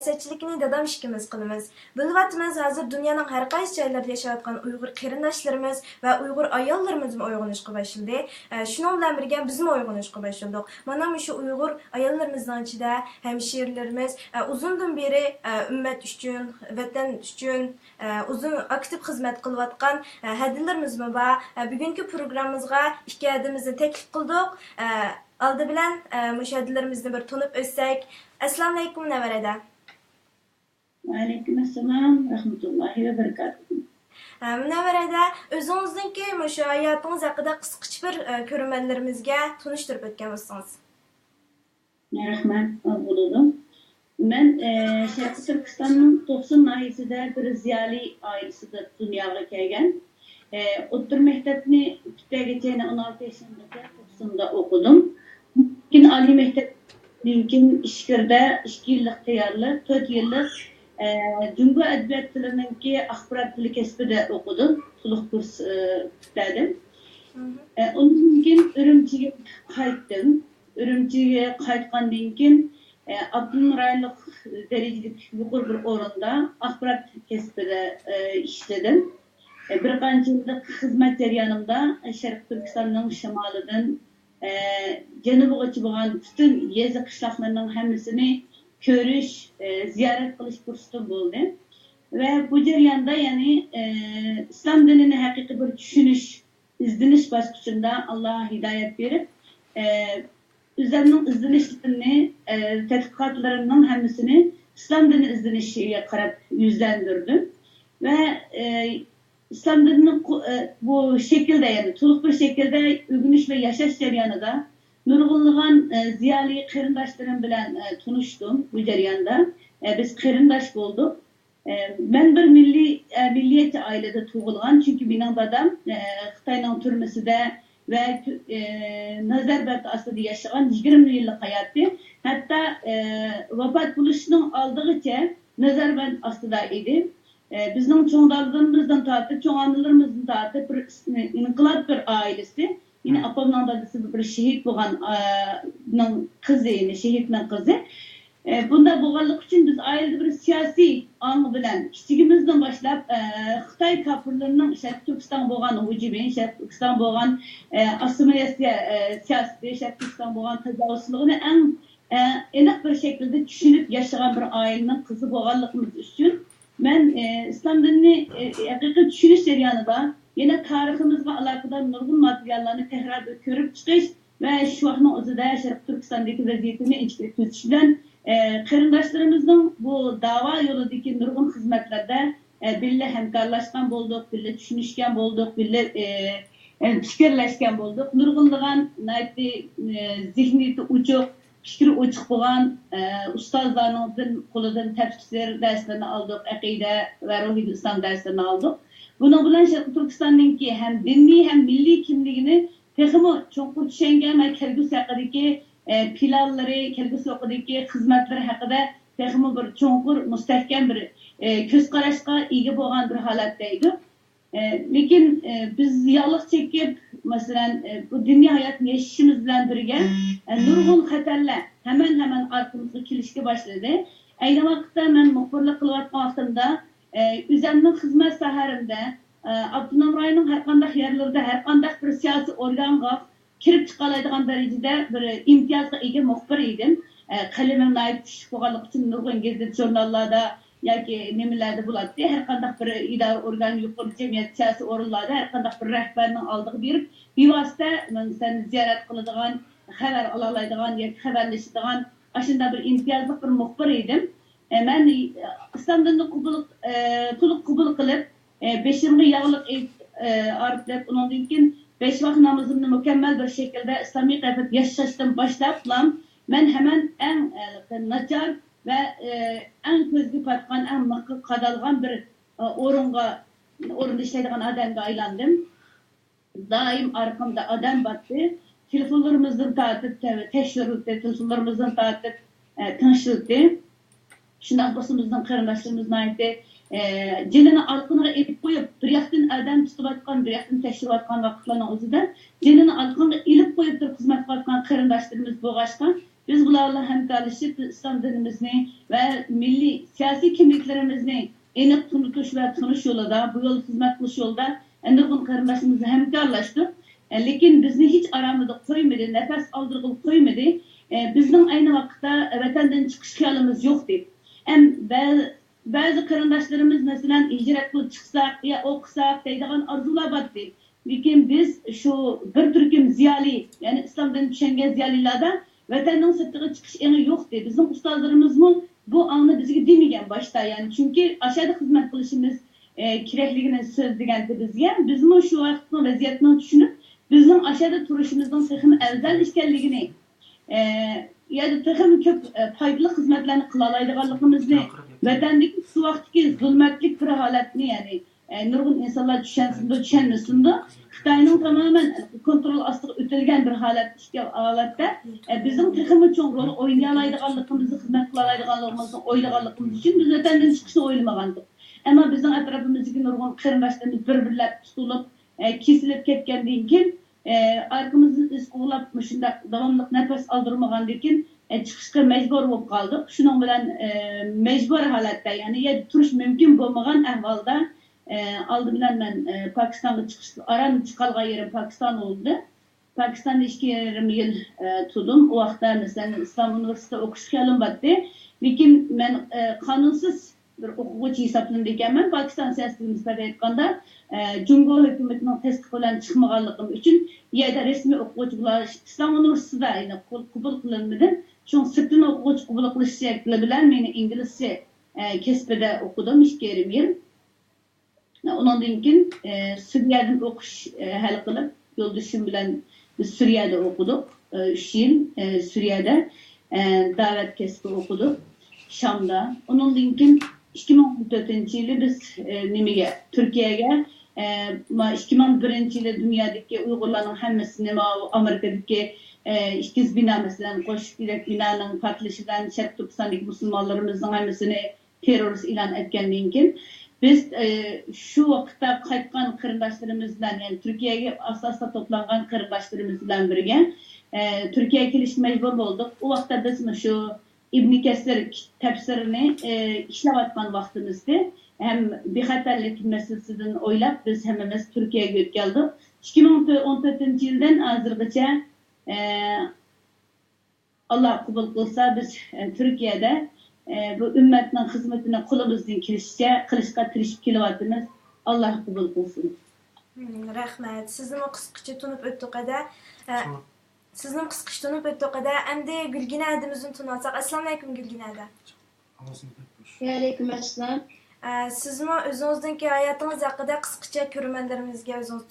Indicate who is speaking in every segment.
Speaker 1: Siyosatchilikni dadam ishimiz qilamiz. Bilvatimiz hozir dunyoning har qaysi joylarida yashayotgan Uyg'ur qarindoshlarimiz va Uyg'ur ayollarimiz uyg'onishga boshladi. Shuning bilan birga biz ham uyg'onishga boshladik. Mana shu Uyg'ur ayollarimizning ichida hamshirlarimiz uzundan beri ummat uchun, vatan uchun uzun aktiv xizmat qilayotgan hadillarimiz bor. Bugungi programmamizga ikki hadimizni taklif qildik. Aldı bilan mushahidlarimizni bir tunib o'tsak. Assalomu alaykum navarada.
Speaker 2: Aleykümselam, rahmetullahi ve berekatuhu.
Speaker 1: Munavarada o'zingizningki shu hayotingiz haqida qisqacha bir ko'rmanlarimizga tunishtirib o'tgan bo'lsangiz.
Speaker 2: Rahmat, bo'ldim. Men Sharqiy Turkistonning 90 nahiyasida bir ziyoli oilasida dunyoga kelgan. O'rta maktabni bitirgacha 16 yoshimda 90da o'qidim. Keyin oliy maktabdan keyin ishkirda 2 yillik tayyorlik, 4 yillik Cumhur Edebiyat Tili'ninki axborot tili kasbida o'qidim. To'liq kurs bitirdim. Ondan keyin Urumchiga qaytdim. Urumchiga qaytgandan keyin Abdunur rayonlik darajadagi yuqori bir o'rinda axborot kasbida ishladim. Bir qancha yillik xizmat jarayonimda Sharqiy Turkistonning shimolidan janubigacha bo'lgan butun yezi qishloqlarning hammasini ko'rish, ziyorat qilish fursatim bo'ldi. Va bu jarayonda ya'ni islom dinini haqiqiy bir tushunish, izlanish bosqichida Alloh hidoyat berib, o'zimning izlanishimni, tadqiqotlarimning hammasini islom dini izlanishiga qarab yuzlandirdim. Va islom dinini bu shaklda, ya'ni to'liq bir shaklda o'rganish va yashash jarayonida nurg'unlagan ziyoli qarindoshlarim bilan tanishdim bu jarayonda. Biz qarindosh bo'ldik. Men bir milliyetçi ailede tug'ilgan, chunki mening dadam Xitoyning turmusida va nazarband ostida yashagan 20 yillik hayoti, hatto vafot bo'lishining oldigacha nazarband ostida edi. Bizning cho'ngdalarimizdan tortib, cho'ng'onlarimizdan tortib bir inqilob bir ailesi. Yine apamdan dadası bir şehit bo'lgan qizi, yine şehitning qizi. Bunda bo'lganlik uchun biz ailada bir siyosiy ong bilan kichigimizdan boshlab Xitoy kafirlarining Sharqiy Turkiston bo'lgan hujumi, Sharqiy Turkiston bo'lgan assimilyatsiya siyosati, Sharqiy Turkiston bo'lgan tajovuzligini eng aniq bir shaklda tushunib yashagan bir ailening qizi bo'lganligimiz uchun men islom dinini haqiqiy tushunish jarayonida yine tariximizga aloqador nurg'un materiallarni tekrar ko'rib chiqish va shu vaqtning o'zida Sharqiy Turkistondagi vaziyatni inchiklik ko'zish bilan qarindoshlarimizning bu da'vo yo'lidagi nurg'un xizmatlarda birga hamkorlashgan bo'ldik, birga tushunishgan bo'ldik, birga fikrlashgan bo'ldik. Nurg'unlagan zihniyati uchuq, fikri ochiq bo'lgan ustozlarning qo'lidan tafsir darslarini oldik, aqida va ruhiy islom darslarini oldik. Bunun bilan Sharqiy Turkistonninki hem diniy hem milliy kimligini texmo cho'nqur tushungan va kelgusi haqidagi planlari, kelgusi haqidagi xizmatlari haqida texmo bir cho'nqur mustahkam bir ko'z qarashga ega bo'lgan bir holatda edi. Lekin biz yolg'iz chekib, masalan, bu diniy hayotni yashashimiz bilan birga nurg'un xatarlar hemen ortimizga kelishga boshladi. Ayni vaqtda men muxbirlik qilayotgan vaqtimda o'zimning xizmat saharimda Abdunur rayonining har qanday yerlarida har qanday bir siyosiy organga kirib chiqa oladigan darajada bir imtiyozga ega muxbir edim. Qalamim nayib tushib qolganlik uchun nurg'un gazet jurnallarda yoki nimalarda bo'ladi. Har qanday bir idora organ, yuqori jamiyat siyosiy o'rinlarda har qanday bir rahbarning oldiga berib, bevosita men seni ziyorat qiladigan, xabar ola oladigan yoki xabarlashadigan ashunda bir imtiyozli bir muxbir edim. Ben İslam dinini to'liq qabul qilib, beşimga yog'liq artlab, undan keyin 5 vaqt namozimni mukammal bir shaklda islomiy qiyofada yashashdan boshlab, men hemen eng nachar va eng ko'zga patgan, eng maqqa qadalgan bir o'rinda ishlaydigan odamga aylandim. Doim orqamda odam botdi. Telefonlarimizdan tortib tekshirildi, telefonlarimizdan tortib tinchildi. Şundan başımızdan qarindoshlarimizning aytdi, jinini alqiniga elib qo'yib, bir yoqdan adam tutayotgan, bir yoqdan tekshirayotgan vaqtlarning o'zida jinini alqiniga elib qo'yib turib xizmat qilayotgan qarindoshlarimiz bo'lg'ashqa, Biz bularla hamkorlashib islom dinimizni ve milli siyasi kimliklerimizni aniq tunutuş ve tunuş yolunda, bu yol hizmet kılış yolda nurgun karındaşımızla hamkorlaştık. Lekin bizni hiç aramızda koymadı, nefes aldırgılıp koymadı. Bizning aynı vaqtda vatandan chiqish xiyolimiz yo'q deb. Bazı qarindoshlarimiz masalan hijrat qilib chiqsak ya o'qisak deydigan orzular bor deb. Lekin biz şu bir turkum ziyoli, ya'ni islomdan tushungan ziyolilarda vatanning sirtiga chiqish eni yo'q deb. Bizning ustozlarimizmi bu anni bizga demagan boshda, ya'ni chunki aşağıda xizmat qilishimiz kerakligini so'zlagandi bizga. Bizmi shu vaqtning vaziyatini tushunib, bizning aşağıda turishimizning texmi afzal ekanligini yani takım çok faydalı hizmetlerini kılalaydıganlığımızı vatandaki şu vaktki zulmetlik bir haletini yani nurgun insanlar düşensin de düşenmesin de Xitayning tamamen kontrol astığı ötelgen bir halette bizim takımı çok rol oynayalaydıganlığımızı hizmet kılalaydıganlığımızı oylaganlığımız için biz vatandan çıkışını oylamagandık. Ama bizim etrafımızdaki nurgun kırındaşlarımız birbirler tutulup kesilip ketkendiğin kim arkamızı isqulab şunda davamlıq nefes aldırmagan lekin çıkışqa mecbur bolup kaldık. Şunun bilen mecbur halatda yani ya turuş mümkün bolmagan ahvalda aldı bilen ben Pakistan'a çıkış aran çıkalga yerim Pakistan oldu. Pakistan'da 2,5 yıl tudum. O vaqtda mesela İstanbul Üniversitesi'de okuş xeyalim battı. Lekin ben kanunsuz bir o'quvchi hisoblanib ekanman. Pakiston siyosatiga nisbatan aytganda Jungo hukumatining tasdiqlagan chiqmaganligim uchun yerda rasmiy o'quvchi bo'lar Islom universitetida yani qabul qilinmadim. Shu sirtdan o'quvchi qabul qilish shakli bilan men inglizcha kasbida o'qidim 2,5 yil. Ondan keyin Suriyadan o'qish hal qilib yo'ldoshim bilan biz Suriyada o'qidik. 3 yil Suriyada davet kasbi o'qidik. Şam'da. Onun keyin 2014-yılı biz Türkiye'ye 2001-yılı dünyadaki Uygurların hemmisini Amerika'daki ikiz bina mesela Koşuk binanın patlaşıdan Şarkı Türkistan'daki Müslümanlarımızın hemmisini terörist ilan etkenliğin keyin biz şu vakitte kayıtkan kırındaşlarımızla yani Türkiye'ye asasla toplangan kırındaşlarımızla birge Türkiye'ye keliş mecbur olduk. O vakitte biz şu İbn Kesir tefsirini işlevatkan vaktimizde hem bexatarlik meselesinden oylap biz hemimiz Türkiye'ye geldik. 2014 yıldan hazırgacha Allah kabul kılsa biz Türkiye'de bu ümmetin hizmetine kulumuzdan kılışqa tirişip kelyapmiz. Allah kabul kılsın.
Speaker 1: Rahmet. Sizin o kısqacha tunib o'tdiqada Sizning qisqacha tunib o'tdiqada endi Gulgina adimizni tunatsak. Assalomu alaykum Gulgina ada.
Speaker 3: Wa alaykum assalom.
Speaker 1: Sizmi o'zingizdagi hayotingiz haqida qisqacha ko'rmanlarimizga o'zingiz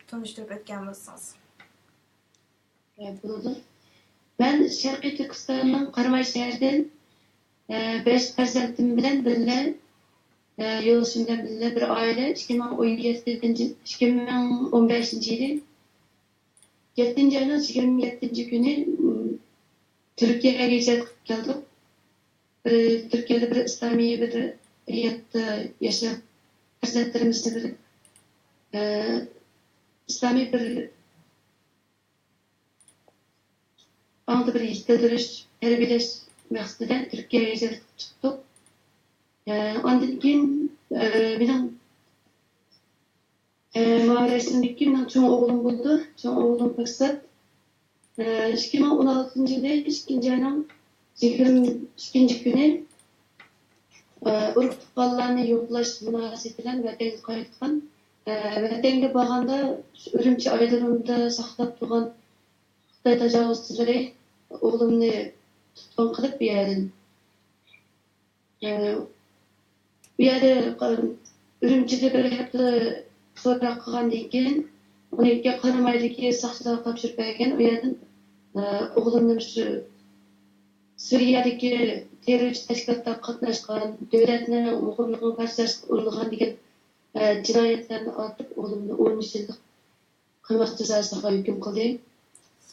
Speaker 1: tunishtirib o'tgan bo'lsangiz.
Speaker 3: Bo'ldi. Men Sharqiy Turkistonning Qarmay shahridan 5 farzandim bilan birga yo'lishimdan birga bir oila 2015-yili 7. ayının 27. günü Türkiye'ye geçip geldik. Türkiye'de bir İslami bir hayatta yaşayan farzandlarimizle bir İslami bir anda bir yetiştiriş, terbiyeş maksuduyla Türkiye'ye geçip çıktık. Ondan keyin benim Mağarasındaki benim çoğun oğlum buldu. Çoğun oğlum Paksat. 2016 yılda 2. ayının 22. günü urug' tuqqanlarni yo'qlash munosabati bilan vatanga qaytgan. Vatanga borganda Urumchi aylanida saqlab turgan Xitoy tajovuzchilari o'g'limni tutqun qilib bu yerda Urumchida bir hafta so'roq qilgandan keyin ularga qaramaylikka saqchilar topshirib bergan. U yerdan o'g'limni shu Suriyadagi terrorist tashkilotda qatnashgan, davlatni muhimligini parchalashga uringan degan jinoyatlarni ortib o'g'limni 13 yillik qamoq jazosiga hukm qildi.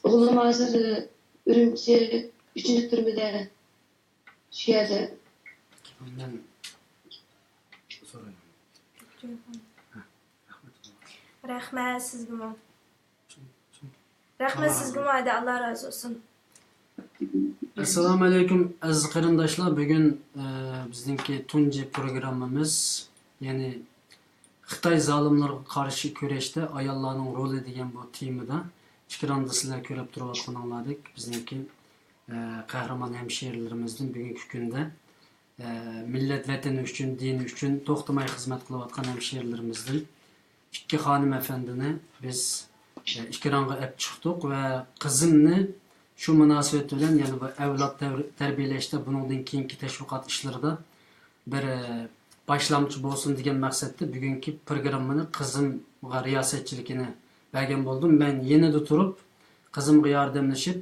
Speaker 3: O'g'lim hozir Urumchi 3-turmada shu yerda.
Speaker 1: Rahmet sizgimi. Rahmet sizgimi ayda Allah razı olsun.
Speaker 4: Assalomu alaykum aziz qarindoshlar. Bugun bizningki tunji programmamiz, ya'ni Xitoy zolimlarga qarshi kurashda ayollarning roli degan bu temada ekranda sizlar ko'rib turayotganinglardek bizningki qahramon hemşehrilerimizin bugungi kunda millet vatani uchun, din uchun to'xtamay xizmat qilayotgan hemşehrilerimizdan ikki xonim efendini biz ekranga olib chiqdik va qizimni şu münasebet bilen yani bu evlat terbiyeleşte bunun keyinki teşviqat işlerinde bir başlamçı olsun degan maqsadda bugungi programmani qizimga riyosetchiligini bergan bo'ldim. Ben yenida turib qizimga yordamlashib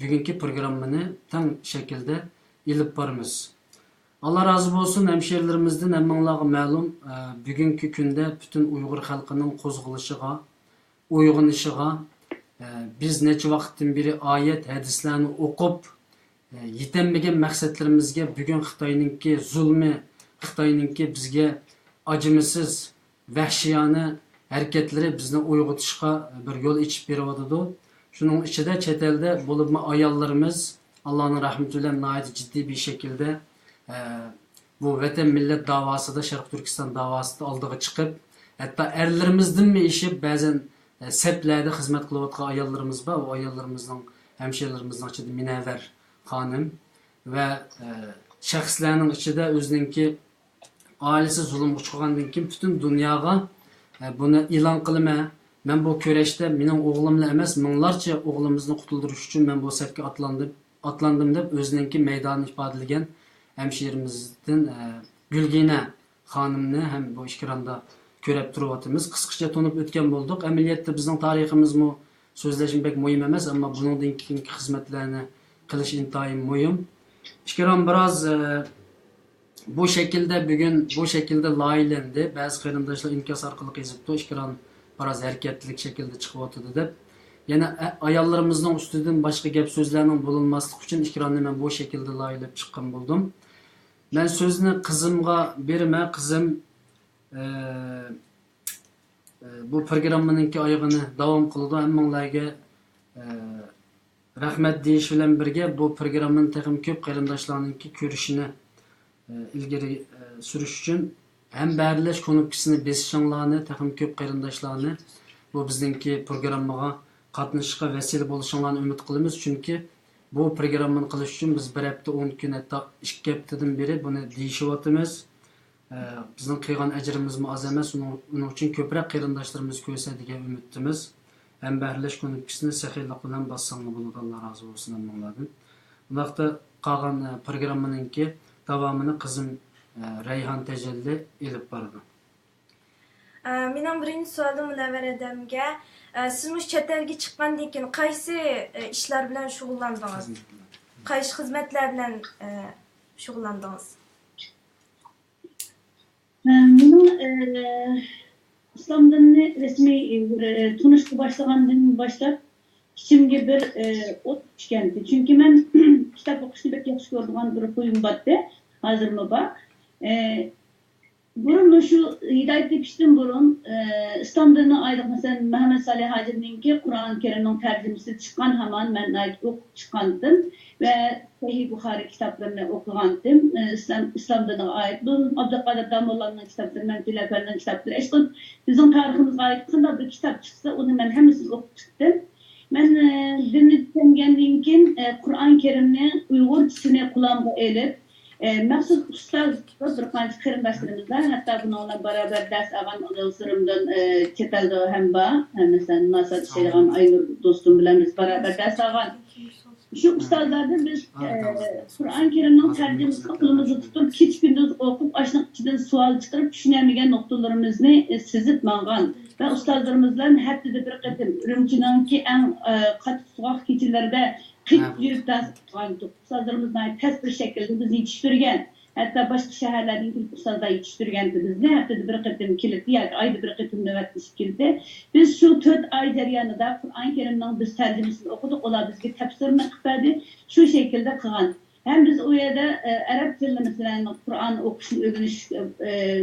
Speaker 4: bugungi programmani tang shaklda ilib boramiz. Allah razı olsun hemşehrilerimizden hammalarga ma'lum bugungi kunda bütün Uyg'ur xalqining qo'zg'ilishiga, uyg'onishiga biz necha vaqtdan beri ayet, hadislarni o'qib yetenmagan maqsadlarimizga bugun Xitoyninki zulmi, Xitoyninki bizga acımsız, vahşiyona harakatlari bizni uyg'otishga bir yo'l ichib beryotdi. Shuning ichida chet elda bo'lib ayollarimiz Allohning rahmati bilan nihoyat jiddiy bir şekilde bu vatan millet davasida, Sharq Turkiston davasida oldiga chiqib, hatto erlarimizdan mi ishib ba'zan seplerde hizmet kılayotgan ayollarımız var. O ayollarımızdan, hemşehrilerimizden içinde Minevver Hanım ve şahslarının içinde özünki ailesi zulüm uçurgandan kim bütün dünyaya bunu ilan kılma. Ben bu köreşte benim oğlumla emas, minlarca oğlumuzni kurtulduruş için ben bu sefke atlandım deb özünki meydanı ifadeleyen hemşehrimizden Gülgine Hanım'ını hem bu ekranda ko'rib turibmiz. Qisqacha tonib o'tgan bo'ldik. Amaliyotda bizning tariximizmi so'zlashim pek muhim emas, ammo buningdan keyingi xizmatlarni qilish intayin muhim. Fikrim biroz bu şekilde bugun bu şekilde loyihalendi. Ba'zi qarindoshlar inkos orqali yozibdi. Fikrim biroz harakatli shaklda chiqib o'tdi deb. Yana ayollarimizning ustidan boshqa gap so'zlarning bo'linmasligi uchun fikrimni men bu shaklda loyihalab chiqqan bo'ldim. Men so'zni qizimga beraman. Qizim bu programmanınki ayağını davam kıldı. Hammalarga rahmet deyish bilan birga bu programın texim ko'p qarindoshlarninki ko'rishini ilgari surish uchun ham barlash konukisini besishinglarni, texim ko'p qarindoshlarni bu bizningki programmaga qatnashishga vasila bo'lishinglarni umid qilamiz. Chunki bu programmani qilish uchun biz bir hafta 10 kun hatto 2 haftadan beri buni deyishyapmiz. Bizning qilgan ajrimizmi oz emas, uning uchun ko'proq qarindoshlarimiz ko'rsa degan umidimiz. Ham barlash ko'nikisini saxiylik bilan bossangiz bo'ladi. Alloh razı olsun hammalardan. Bu vaqtda qolgan programmaninki davomini qizim Rayhon Tajalli ilib bordi.
Speaker 1: Mening birinchi savolim Munavvar adamga, siz mush chet elga chiqqandan keyin qaysi ishlar bilan shug'ullandingiz? Qaysi xizmatlar bilan shug'ullandingiz?
Speaker 2: Bunu İslam dinini resmi tunuştu başlagandan başlap içimge bir ot düşkendi. Çünkü ben kitap okuşunu pek yaxşı gördüğüm bir huyum battı. Hazır mı bak? Burun şu hidayet depiştim burun İslam dinini aylık mesela Mehmet Salih Hacı'nınki Kur'an-ı Kerim'in tercümesi çıkan hemen ben ok çıkandım ve Sahih Bukhari kitaplarını okugandım. İslam dinine ait bu Abdülkadir Damoğlu'nun kitapları, ben Tülefer'in kitapları. İşte bizim tarihimize ait kında bir kitap çıksa onu ben hepsini okup çıktım. Ben dinini tanıyandan keyin Kur'an-ı Kerim'ni Uygurçasına kulağımda elip Məqsud ustaz bir qancha qarindoshlarimiz var. Hatta bununla beraber ders algan dostlarımdan çetelde hem var. Mesela Nasat Şeyhan Aynur dostum bilen biz beraber ders algan. Şu ustazlardan biz Kur'an-ı Kerim'in tercümesini kılımızı tutup hiç gündüz okup aşnak içinden sual çıkarıp düşünemeyen noktalarımızı sizip mangan. Ve ustazlarımızla hepsi de bir kıtım. Ürümçinanki en katı suak keçilerde kıt yürüp ders tutandık. Ustazlarımızla tez bir şekilde bizi yetiştirgen. Hatta başka şehirlerden ilk ustazlar yetiştirgendi bizni. Hepsi de bir kıtım kilitli, yani ayda bir kıtım nöbetli şekilde. Biz şu 4 ay jaryanında Kur'an-ı Kerim'den biz tercümesini okuduk. Olar bizge tefsirini kıpadi şu şekilde kılan. Hem biz o yerde Arap dilini mesela Kur'an okuşunu öğreniş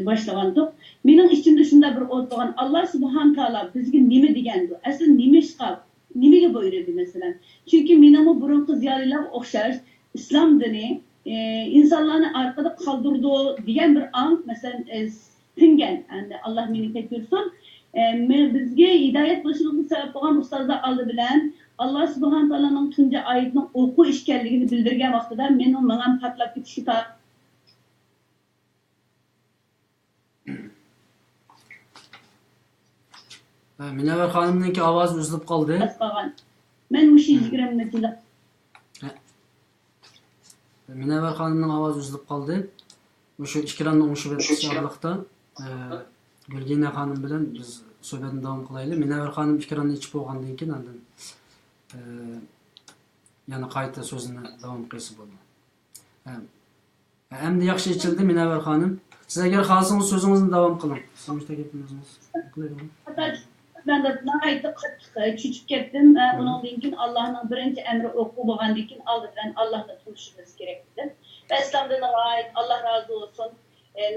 Speaker 2: başlagandık. Benim içimde şunda bir oturan Allah Subhanahu Teala bizge nime degen bu? Aslında nime şıqab? nimaga buyurdi mesela? Çünkü minamı burunqi ziyolilar o'xshash islom dini insonlarni orqada qoldirdi degan bir an mesela singan. Yani Allah meni tekbirsin. Bizga hidoyat bo'lishimizni sabab bo'lgan ustozlar oldi bilan Allah subhanahu taoloning tunji oyatning o'qu ishkanligini bildirgan vaqtida mening mangam patlab ketishga
Speaker 4: Münevver Hanım'ınki ovozi uzilib qoldi.
Speaker 2: qolgan. Men mush 20 minutda
Speaker 4: Münevver Hanım'ın ovozi uzilib qoldi. O'sha ekranni o'chib o'tish oraliqda Gulgina Hanım bilan biz suhbatni davom qilaylik. Münevver Hanım ekranni ichib bo'lgandan keyin andin yana qayta so'zini davom qilsa bo'ldi. Endi yaxshi ichildi Münevver Hanım. Siz agar xohlasangiz so'zingizni davom qiling. Siz o'zingiz
Speaker 2: ben de nahayetde küçük kettim. Onun için Allah'ın birinci emri oku bo'lgandan keyin aldı bilan Allah'la turuşumuz gerekti. Ve İslam'dan ait Allah razı olsun.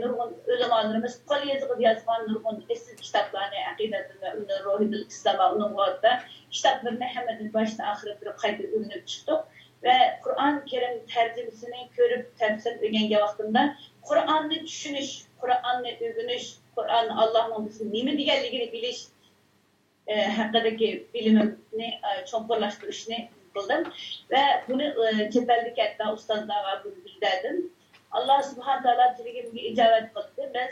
Speaker 2: Nurgun ölemanlarımız kol yazıp yazgan nurgun eski kitaplarını akidetin ve ruhidil İslam'a onun vardı. Kitaplarını hemen başta ahiret bir kaydı ürünüp çıktık. Ve Kur'an-ı Kerim tercümesini görüp temsil öğrengen vaktinde Kur'an'ı düşünüş, Kur'an'ı övünüş, Kur'an Allah'ın bizim nemi diğerliğini biliş hakkındaki bilimini çoğunlaştırışını kıldım. Ve bunu cebellik etti, ustazlara bunu bildirdim. Allah subhanahu taala diligimga icabet qildi. Ben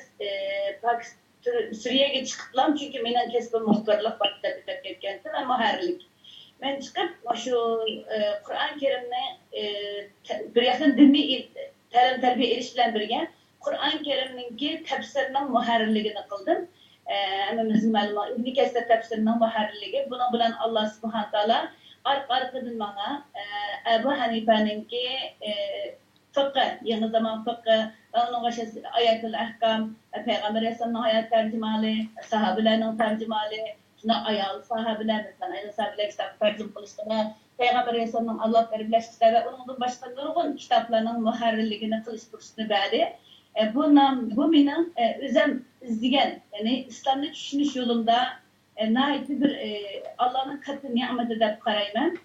Speaker 2: Suriye'ye çıktılam çünkü benim kesbim muhtarlık başta bitip ketkendi ve muharrirlik. Ben çıkıp şu Kur'an-ı Kerim'ni bir yakın dinni ta'lim terbiye eriş bilan birga Kur'an-ı Kerim'ninki tafsirinin muharrirligini qildim. Hammamizning ma'lumot Ibn Kasir tafsirining muharrirligi. Bunun bilan Allah subhanahu taala arqadan menga Abu Hanifaninki fıkıh, yeni zaman fıkıh, onun başası ayatul ahkam, Peygamber Aleyhisselam'ın hayat tercümali, sahabelerinin tercümali, şuna ayal sahabeler, mesela ayal sahabeler kitap tercüm kılıştığını, Peygamber Aleyhisselam'ın Allah veribleş kitabı, onun başka nurgun kitaplarının muharrirligini kılıştırıştığını beri, bu benim özüm izleyen, yani İslam'da düşünüş yolunda naitli bir Allah'ın katı nimet edip karayman.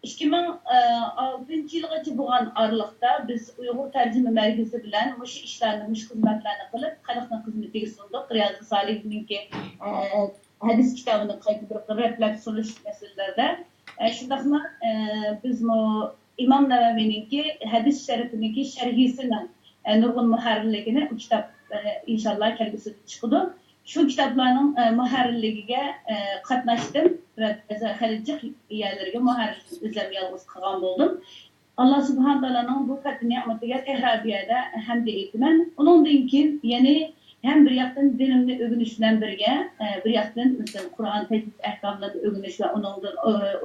Speaker 2: 2006 yılgacha bo'lgan aralıqda biz Uyg'ur tercüme merkezi bilan mush ishlarni, mush xizmatlarni qilib, xalqning xizmatiga sundik. Riyaz Solihninki hadis kitabini qayta bir replab surish masalalarida. Shundaqmi biz İmam Navaviyniki hadis sharifiniki sharhisini nurg'un muharrirligini bu kitap inşallah kelgusi chiqadi. Şu kitaplarning muharrirligiga qatnashdim ve xalijlik yerlerge muharrir izlem yalğız qilgan bo'ldim. Allah subhanahu taolaning bu katta ne'matiga tehrabiyada hamd aytaman. Undan keyin ya'ni hem bir yoqdan dinimni o'rganish bilan birga, bir yoqdan mesela Qur'on tajvid ahkomlarini o'rganish va uningdan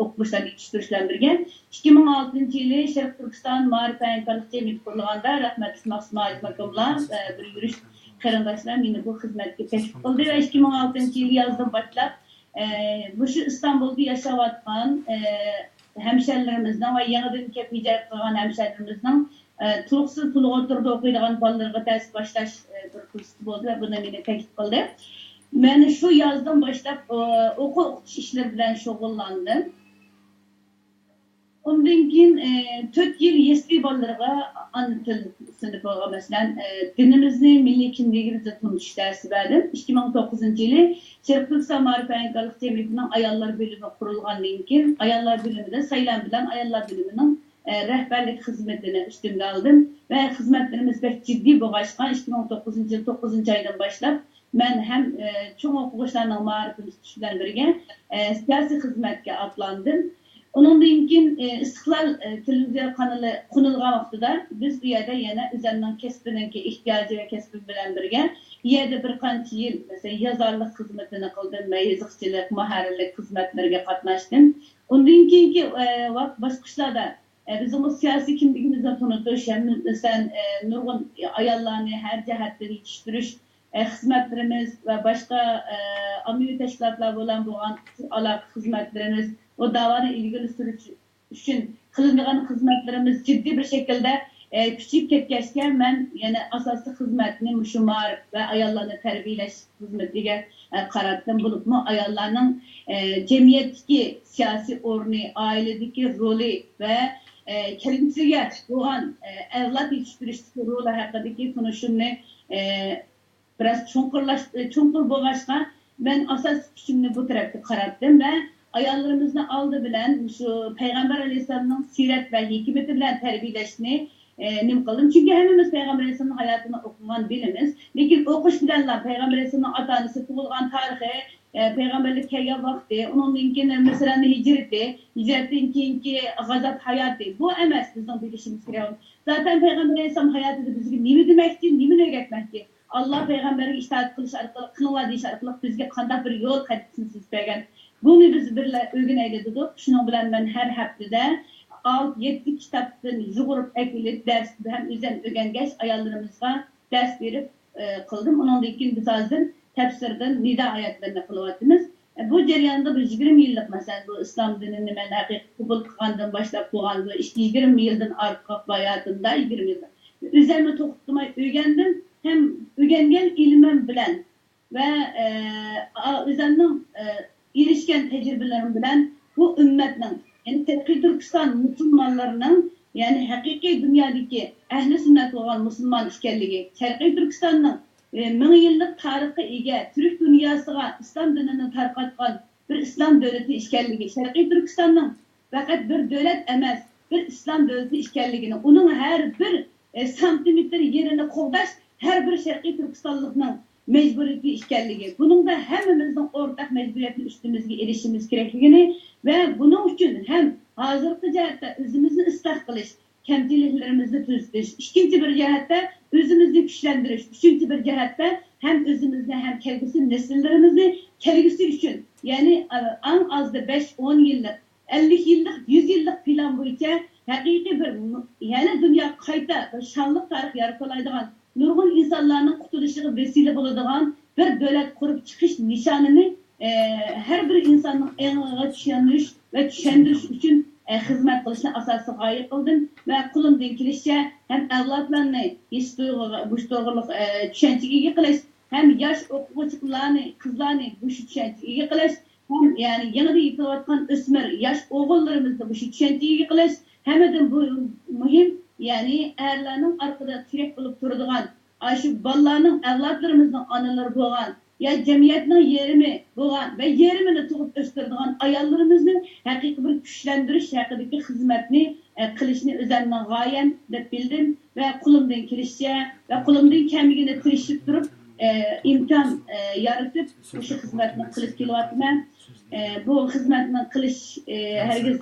Speaker 2: o'qishlarni yetishtirish bilan birga 2006-yili Sharq Turkiston ma'rif hamkorlik jamiyati qurilganda rahmatli Mahsud Makomlar bir yurish qarindoshlar meni bu xizmatga taklif qildi va 2006-yil yozdan boshlab bu şu İstanbul'da yaşayotgan hemşerilerimizden ve yanıdan kelib icat qilgan hemşerilerimizden tuluqsiz pulga o'tirib o'qiydigan bolalarga dars boshlash bir kurs bo'ldi va buni meni taklif qildi. Men shu yozdan boshlab o'quv o'qitish ishlari bilan shug'ullandim. Ondan keyin 4 yil yesli bolalarga ana til sınıfıga mesela dinimizni, milliy kimligimizni tunutish dersi berdim. 2009-yili Sharq Turkiston ma'rif hamkorlik jamiyatining ayollar bo'limi qurilgandan keyin ayollar bo'limida saylan bilan ayollar bo'limining rehberlik hizmetini üstümde aldım ve hizmetlerimiz pek ciddi bo'lg'achqa 2009-yil 9-oydan boshlab men hem cho'ng o'quvchilarning ma'rifini tutish bilan birga siyosiy xizmatga atlandim. Ondan keyin İstiqlal televiziya kanalı qunilgan vaqtida biz bu yerda yana o'zimning kasbiningki ehtiyoji va kasbim bilan birga yerda bir qancha yil mesela yazarlik xizmatini qildim va yoziqchilik, muharrirlik xizmatlariga qatnashdim. Ondan keyingi vaqt bosqichlarda bizim o siyasi kimligimizni tanıtış, mesela nurgun ayollarni her cihetden yetiştiriş hizmetlerimiz ve başka amiri teşkilatlar olan alak hizmetlerimiz o davanı ilgili sürüş için kılıngan hizmetlerimiz ciddi bir şekilde küçük ketkeşke men yani asaslı hizmetini müşumar ve ayollarını terbiyeleş hizmetiga qarattım. Bulupmu ayollarning cemiyetdeki siyasi o'rni, ailedeki rolü ve kelgusiga bo'lgan avlod yetishtirishdagi roli haqidagi tunishimni biraz cho'nqur bo'lg'achqa men asos kuchimni bu tarafga qaratdim ve ayollarimizni oldi bilan shu payg'ambar alayhissalomning siyrat va hikmati bilan tarbiyalashni nim qildim. Çünkü hemimiz payg'ambar alayhissalomning hayotini o'qigan bilamiz. Lekin o'qish bilanlar payg'ambar alayhissalomning ota onasi tug'ilgan tarixi, payg'ambarlik kelgan vaqti, undan keyin masalan hijratdan keyingi g'azot hayoti bu emas bizning bilishimiz kerak. Zaten payg'ambar alayhissalom hayotida bizga nima demakchi, nima o'rgatmoqchi? Allah peygamberge itaat qilish orqali, qilinglar deyish orqali bizga qanday bir yo'l xaritasini chizib bergan. Buni biz birga o'rganaylik. Shuning bilan men har haftada 6-7 kitobdan yug'urib akilib dars ham o'zim o'rgangach ayollarimizga dars berib qildim. Undan keyin biz hozir tafsirdan nida oyatlarini qilyapmiz. Bu jarayonda bir 20 yillik masalan bu islom dinini men haqiqiy qabul qilgandan boshlab bo'lgan bu 20 yildan ortiq hayotimda 20 yil. O'zimni to'xtatmay o'rgandim. Hem öğrengen ilmim bilen ve özümün ilişken tecrübelerim bilen bu ümmetin yani Terki Türkistan Müslümanlarının yani hakiki dünyadaki ehli sünnet olan Müslüman işkerliği Terki Türkistan'ın 1000 yıllık tarihi ege Türk dünyasına İslam dinini tarqatgan bir İslam devleti işkerliği Terki Türkistan'ın fakat bir devlet emez bir İslam devleti işkerliğini onun her bir santimetre yerine qo'llash her bir Şərqi Türkistanlıqның mecburiyeti işgərliği. Bunun da hemimizin ortak mecburiyetini üstümüzge erişimiz gerekliğini ve bunun için hem hazırkı cihette özümüzü ıslah kılış, kemçiliklerimizi tüzüş, ikinci bir cihette özümüzü güçlendiriş, üçüncü bir cihette hem özümüzü hem kelgüsü nesillerimizi kelgüsü için yani en az da 5-10 yıllık, 50 yıllık, 100 yıllık plan boyunca hakiki bir yani dünya kayda bir şanlık tarih yaratalaydıgan nurgun insanların kurtuluşuna vesile bulunduğun bir devlet kurup çıkış nişanını her bir insanın en düşünüş ve düşündürüş için hizmet kılışına asası gaye kıldım ve kulumdan kilişçe hem evlatlarını bu doğruluk düşünceye kılış hem yaş okuvçularını kızlarını bu düşünceye kılış hem yani yanında yıkılatkan ösmer yaş oğullarımızda bu düşünceye kılış hem de bu mühim yani erlerinin arkada türek bulup durduğun, şu ballarının, evlatlarımızın anaları boğan, ya cemiyetin yerimi boğan ve yerimini tutup östürdüğün ayarlarımızın hakiki bir güçlendiriş hakiki hizmetini kılışını özenle gayem de bildim ve kulumdan kirişçe ve kulumdan kemigine tirişip durup imkan yaratıp bu hizmetini kılış kilovatına bu hizmetini kılış herkes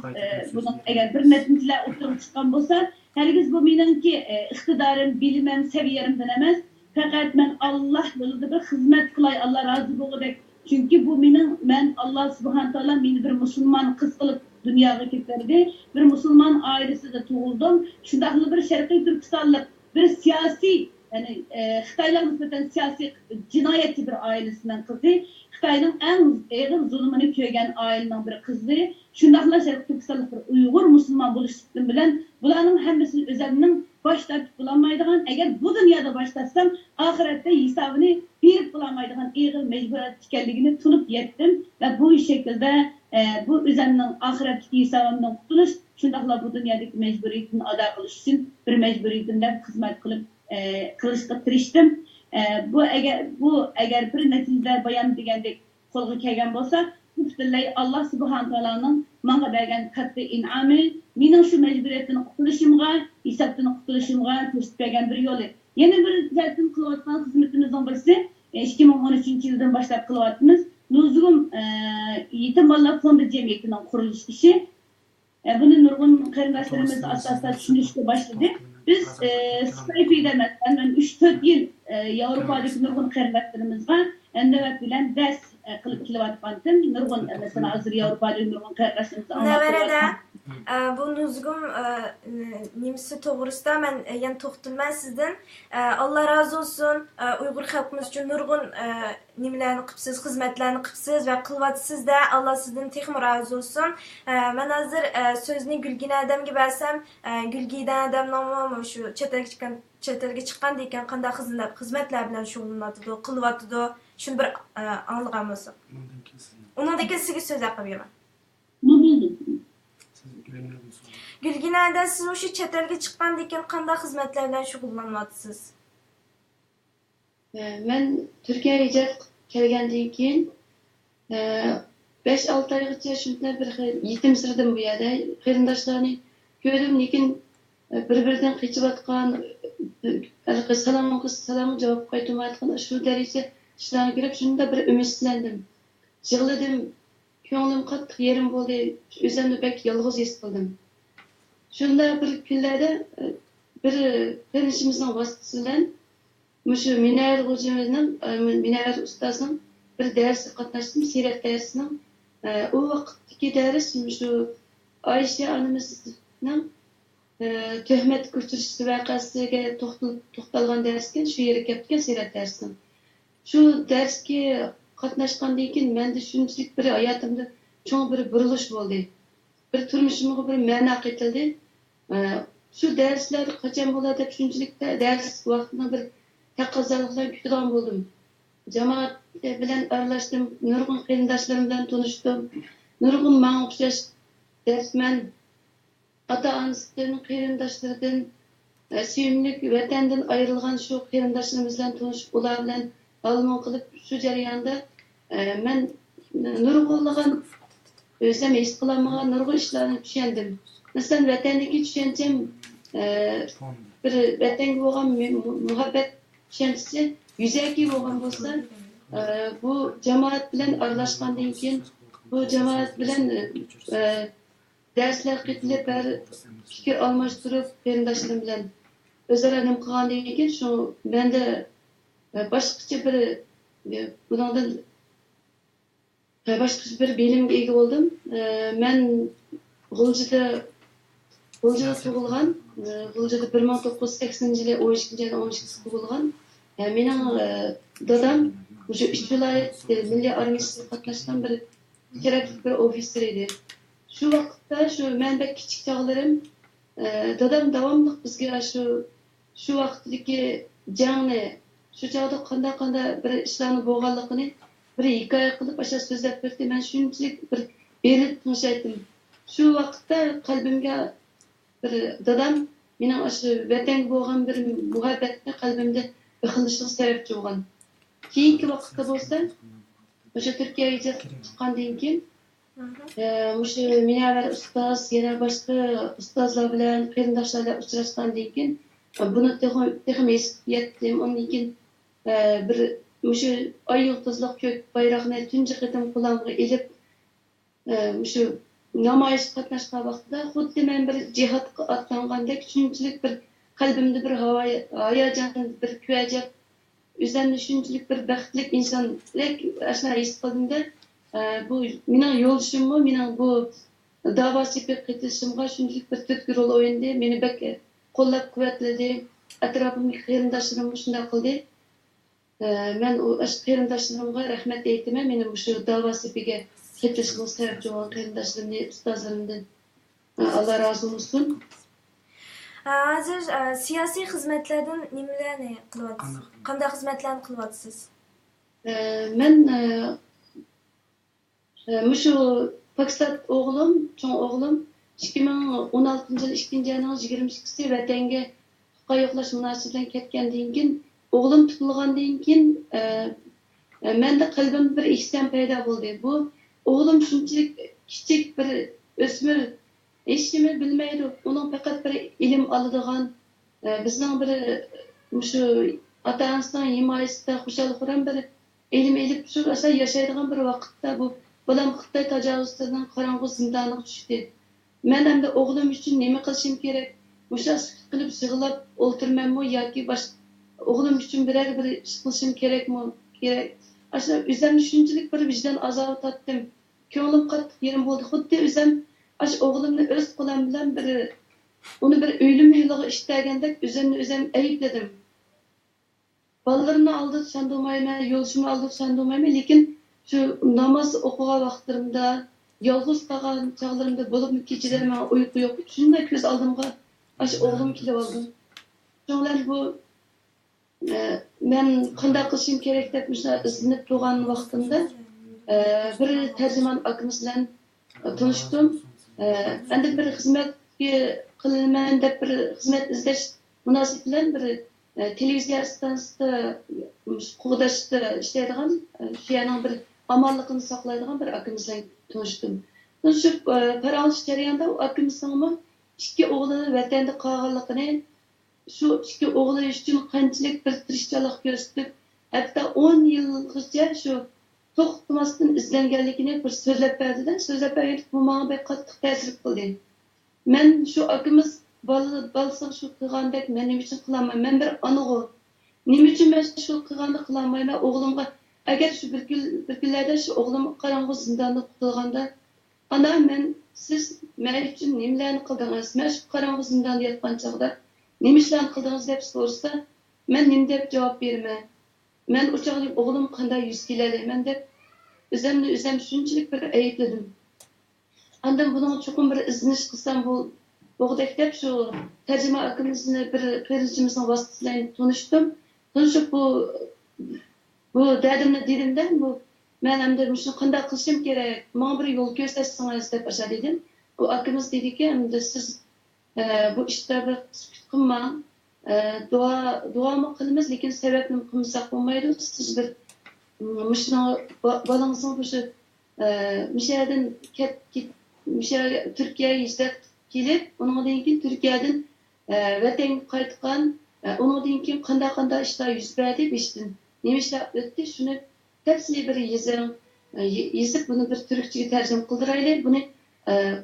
Speaker 2: bunun eğer bir neticeler oturup çıkan olsa herkes bu menimki iktidarım, bilimim, seviyerim denemez. Fakat ben Allah yolunda bir hizmet kılay, Allah razı olacak. Çünkü bu ben Allah subhanahu teala beni bir Müslüman kız kılıp dünyaya getirdi. Bir Müslüman ailesi de doğuldum. Şundaklı bir Şərqi Türkistanlık, bir siyasi yani Xitaylar nispeten siyasi cinayetçi bir ailesinden kızı. Xitayның en ağır zulmünü köygen ailenin bir kızı. Şundakla Şərqi Türkistanlık bir Uygur Müslüman buluştuğum bilen bularning hemmisini özümün başlatıp bulamaydıgan, eğer bu dünyada başlatsam ahirette hesabını verip bulamaydıgan ağır mecburiyet ekanligini tunup yettim ve bu şekilde bu özümün ahiretteki hesabından kurtuluş, şundakla bu dünyadaki mecburiyetini ada kılış için bir mecburiyetimden hizmet kılıp kılışqa tiriştim. Bu eğer bir neticede bayan degandek qo'lga kelgan bo'lsa, butunlay Allah subhanahu taolaning menga bergan katta in'ami, mening shu mecburiyetini qutulishimga, hisobdan qutulishimga ko'rsatib bergan bir yo'li. Yana bir zaten qilayotgan xizmatimizdan birisi 2013 yildan boshlab qilyapmiz. Nuzgum yetim bolalar fondi jamiyatining qurilish ishi. Buni nurg'un qarindoshlarimiz asosida tushunishga boshladi. Biz Skype'da mesela 3-4 yıl Avrupa'daki nurg'un qarindoshlarımizga navbat bilan ders qilib kelayotgandim. Nurg'un mesela hozir Yevropada nurg'un qayrashimizni
Speaker 1: Neverede bu nuzgum nimsi to'g'risida men yana to'xtalman sizdan. Allah razı olsun. Uyg'ur xalqimiz uchun nurg'un nimalarni qilibsiz, xizmatlarni qilibsiz va qilyapsiz da. Allah sizdan texmi razı olsun. Men hozir so'zni Gulgina odamga bersam, Gulgina odam nomi shu chet elga chiqqan ekan qanday xizmatlar bilan shug'ullanadi, qilyapti. Shuni bir anglagan bo'lsa. Undan keyin sizga so'z haqi beraman.
Speaker 2: Ne buldum?
Speaker 1: Gulginada siz o'sha chet elga chiqqandan keyin qanday xizmatlar bilan shug'ullanyapsiz?
Speaker 3: Men Turkiyaga hijrat kelgandan keyin 5-6 oygacha shunday bir yetim sirdim bu yerda. Qarindoshlarni ko'rdim, lekin bir-biridan qichiyotgan, salomga javob qaytarmayotgan shu darajada ishlarga kirib, shunda bir umidlandim. Yig'ladim, ko'nglim qattiq yerim bo'ldi, o'zimni bek yolg'iz his qildim. Shunda bir kunlarda bir tanishimizning vasitasi bilan shu Minayat hojimizning, Minayat ustozning bir darsiga qatnashdim, sirat darsining. U vaqtdagi dars shu Oysha onamizning tuhmat ko'chirish voqeasiga to'xtalgan darsga shu yerga kelgan sirat darsining. Shu darsga qatnashgandan keyin menda shunchalik bir hayotimda cho'ng bir burilish bo'ldi. Bir turmushimga bir ma'no qaytildi. Shu darslar qachon bo'ladi deb shunchalik dars vaqtini bir taqozolikdan kutgan bo'ldim. Jamoat bilan aralashdim, nurg'un qarindoshlarim bilan tanishdim. Nurg'un menga o'xshash darsman ota-onasidan, qarindoshlaridan, suyimli vatandan ayrilgan shu qarindoshlarimiz bilan tanishib, ular bilan almon qilib shu jarayonda men nurg'unlagan o'zim his qilamagan nurg'un ishlarni tushundim. Masalan, vatandagi tushunchem bir vatanga bo'lgan muhabbat tushunchasi yuzaki bo'lgan bo'lsa, bu jamoat bilan aralashgandan keyin bu jamoat bilan darslar qilib, fikr almashtirib, qarindoshlarim bilan o'zaro nim qilgandan keyin shu menda boshqacha bir bundan boshqacha bir bilimga ega bo'ldim. Men G'uljida tug'ilgan, G'uljida 1980-yili 12-yil 12 tug'ilgan. Mening dadam o'sha 3 viloyat milliy armiyasida qatnashgan bir kerakli bir ofitser edi. Shu vaqtda shu men bek kichik chog'larim dadam davomli bizga shu vaqtdagi jangni shu chog'da qanday bir ishlarni bo'lganligini bir hikoya qilib o'sha so'zlab berdi. Men shunchalik bir berilib tinchaydim. Shu vaqtda qalbimga bir dadam mening o'sha vatanga bo'lgan bir muhabbatni qalbimda bixilishlik sababchi bo'lgan. Keyingi vaqtda bo'lsa, o'sha Turkiyaga chiqqandan keyin o'sha Minayat ustoz, yana boshqa ustozlar bilan, qarindoshlar bilan uchrashgandan keyin buni texim esib yetdim. Ondan keyin bir o'sha oy yulduzliq ko'k bayroqni tunji qatim qo'limga ilib o'sha namoyish qatnashgan vaqtida xuddi men bir jihodga otlangandek shunchalik bir qalbimda bir hayajon, bir kuyajak, o'zimni shunchalik bir baxtli insonlik ashna his qildimda, bu mening yo'lishimmi, mening bu da'vo sepib ketishimga shunchalik bir turtki rol o'ynadi. Meni bak qo'llab quvvatladi, atrofimdagi qarindoshlarim shunday qildi. Men u qarindoshlarimga rahmat aytaman. Meni shu da'vo sepiga ketishga sababchi bo'lgan qarindoshlarimni, ustozlarimdan Alloh rozi bo'lsin.
Speaker 1: Hozir siyosiy xizmatlardan nimalarni qilyapsiz? Qanday xizmatlarni qilyapsiz?
Speaker 3: Men shu Paksat o'g'lim, cho'ng o'g'lim 2016-yil 2-oyning 22-si vatanga huquq yo'qlash munosabati bilan ketgandan keyin, o'g'lim tutilgandan keyin menda qalbimda bir isyon paydo bo'ldi. Bu o'g'lim shunchalik kichik bir o'smir, hech nima bilmaydi. Uning faqat bir ilm oladigan, bizning bir shu ota-onasining himoyasida xushal-xuram bir ilm elib shu yashaydigan bir vaqtda bu bolam Xitoy tajovuzlaridan qorong'u zindonga tushdi. Men endi o'g'lim uchun nima qilishim kerak? O'sha qilib yig'lab o'ltirmanmi yoki o'g'lim uchun biror bir ish qilishim kerakmi? Kerak. Aşağı özüm şunçalik bir vicdan azabı tatdım. Ko'nglim qattiq yerim bo'ldi. Xuddi o'zim o'g'limni o'z qo'lim bilan uni bir o'lim yo'liga ishtagandek o'zimni o'zim aybladim. Balalarımni aldıb sandırmayman, yoluşumu aldıb sandırmayman, lekin şu namoz o'qigan vaqtlarimda, yolg'iz qolgan chog'larimda bo'lib kechada men uyqu yo'q. Shunday ko'z oldimga o'g'lim kelib oldim. Shundan bu men qanday qilishim kerak deb izlanib turgan vaqtimda bir tarjimon akamiz bilan tanishdim. Endi bir xizmatga qilaman deb bir xizmat izlash munosabati bilan bir televiziya stansiyasida qo'g'dashda ishlaydigan, shu yerning bir amonligini saqlaydigan bir akamiz bilan tanishdim. Tanishib paranglish jarayonida u akamizning ikki o'g'lini vatanda qolganligini, shu ikki o'g'li uchun qanchalik bir tirishchilik ko'rsatib, hatto 10 yilgacha shu to'xtamasdan izlanganligini bir so'zlab berdi-da, so'zlab berib bu menga qattiq ta'sir qildi. Men shu akamiz balsam shu qilgandek men nima uchun qilaman? Men bir onaga nima uchun men shu qilganni qilamayman? O'g'limga agar shu bir kunlarda shu o'g'lim qorong'u zindonda qutulganda, ana men siz men uchun nimalarni qildingiz? Men shu qorong'u zindonda yotgan chog'da nima ishlarni qildingiz deb so'rasa, men nima deb javob beraman? Men o'chog'lik o'g'lim qanday yuz kelaman deb o'zim shunchalik bir aybladim. Andan buni cho'qim bir izlanish qilsam bo'g'dak deb shu tarjima akamizni bir qiyinchimizning vasitasidan tanishdim. Tanishib bu dadimni dedimda men endi shuni qanday qilishim kerak? Menga bir yo'l ko'rsatsangiz deb dedim. Bu akamiz dediki, endi siz bu ishda bir sukut qilmang. Duomi qilamiz, lekin sababni qilmasak bo'lmaydi. Siz bir mushuni balangizning shu mishadan Turkiyaga hijrat kelib, undan keyin Turkiyadan vatanga qaytgan, undan keyin qanday ishlar yuz berdi beshdan. Nima ishlar o'tdi, shuni tafsiliy bir yezib buni bir turkchaga tarjima qildiraylik. Buni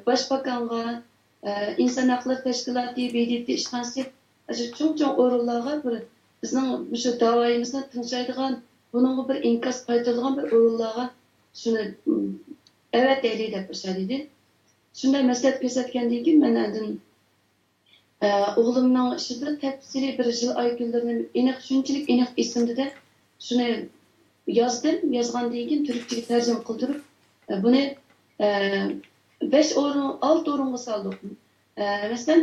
Speaker 3: boshbakonga, inson huquqlari tashkiloti, BDT ishxonasi cho'ng o'rinlarga bir bizning shu da'voyimizni tinchaydigan, buningga bir inkos qaytarilgan bir o'rinlarga shuni avataylik deb dedi. Shunday maslahat ko'rsatgandan keyin men endi o'g'limning ishida tafsiliy bir yil oy kunlarini shunchalik aniq esimda shuni yozdim. Yozgandan keyin turkchaga tarjima qildirib buni 5 o'rin 6 o'ringa soldik. Masalan,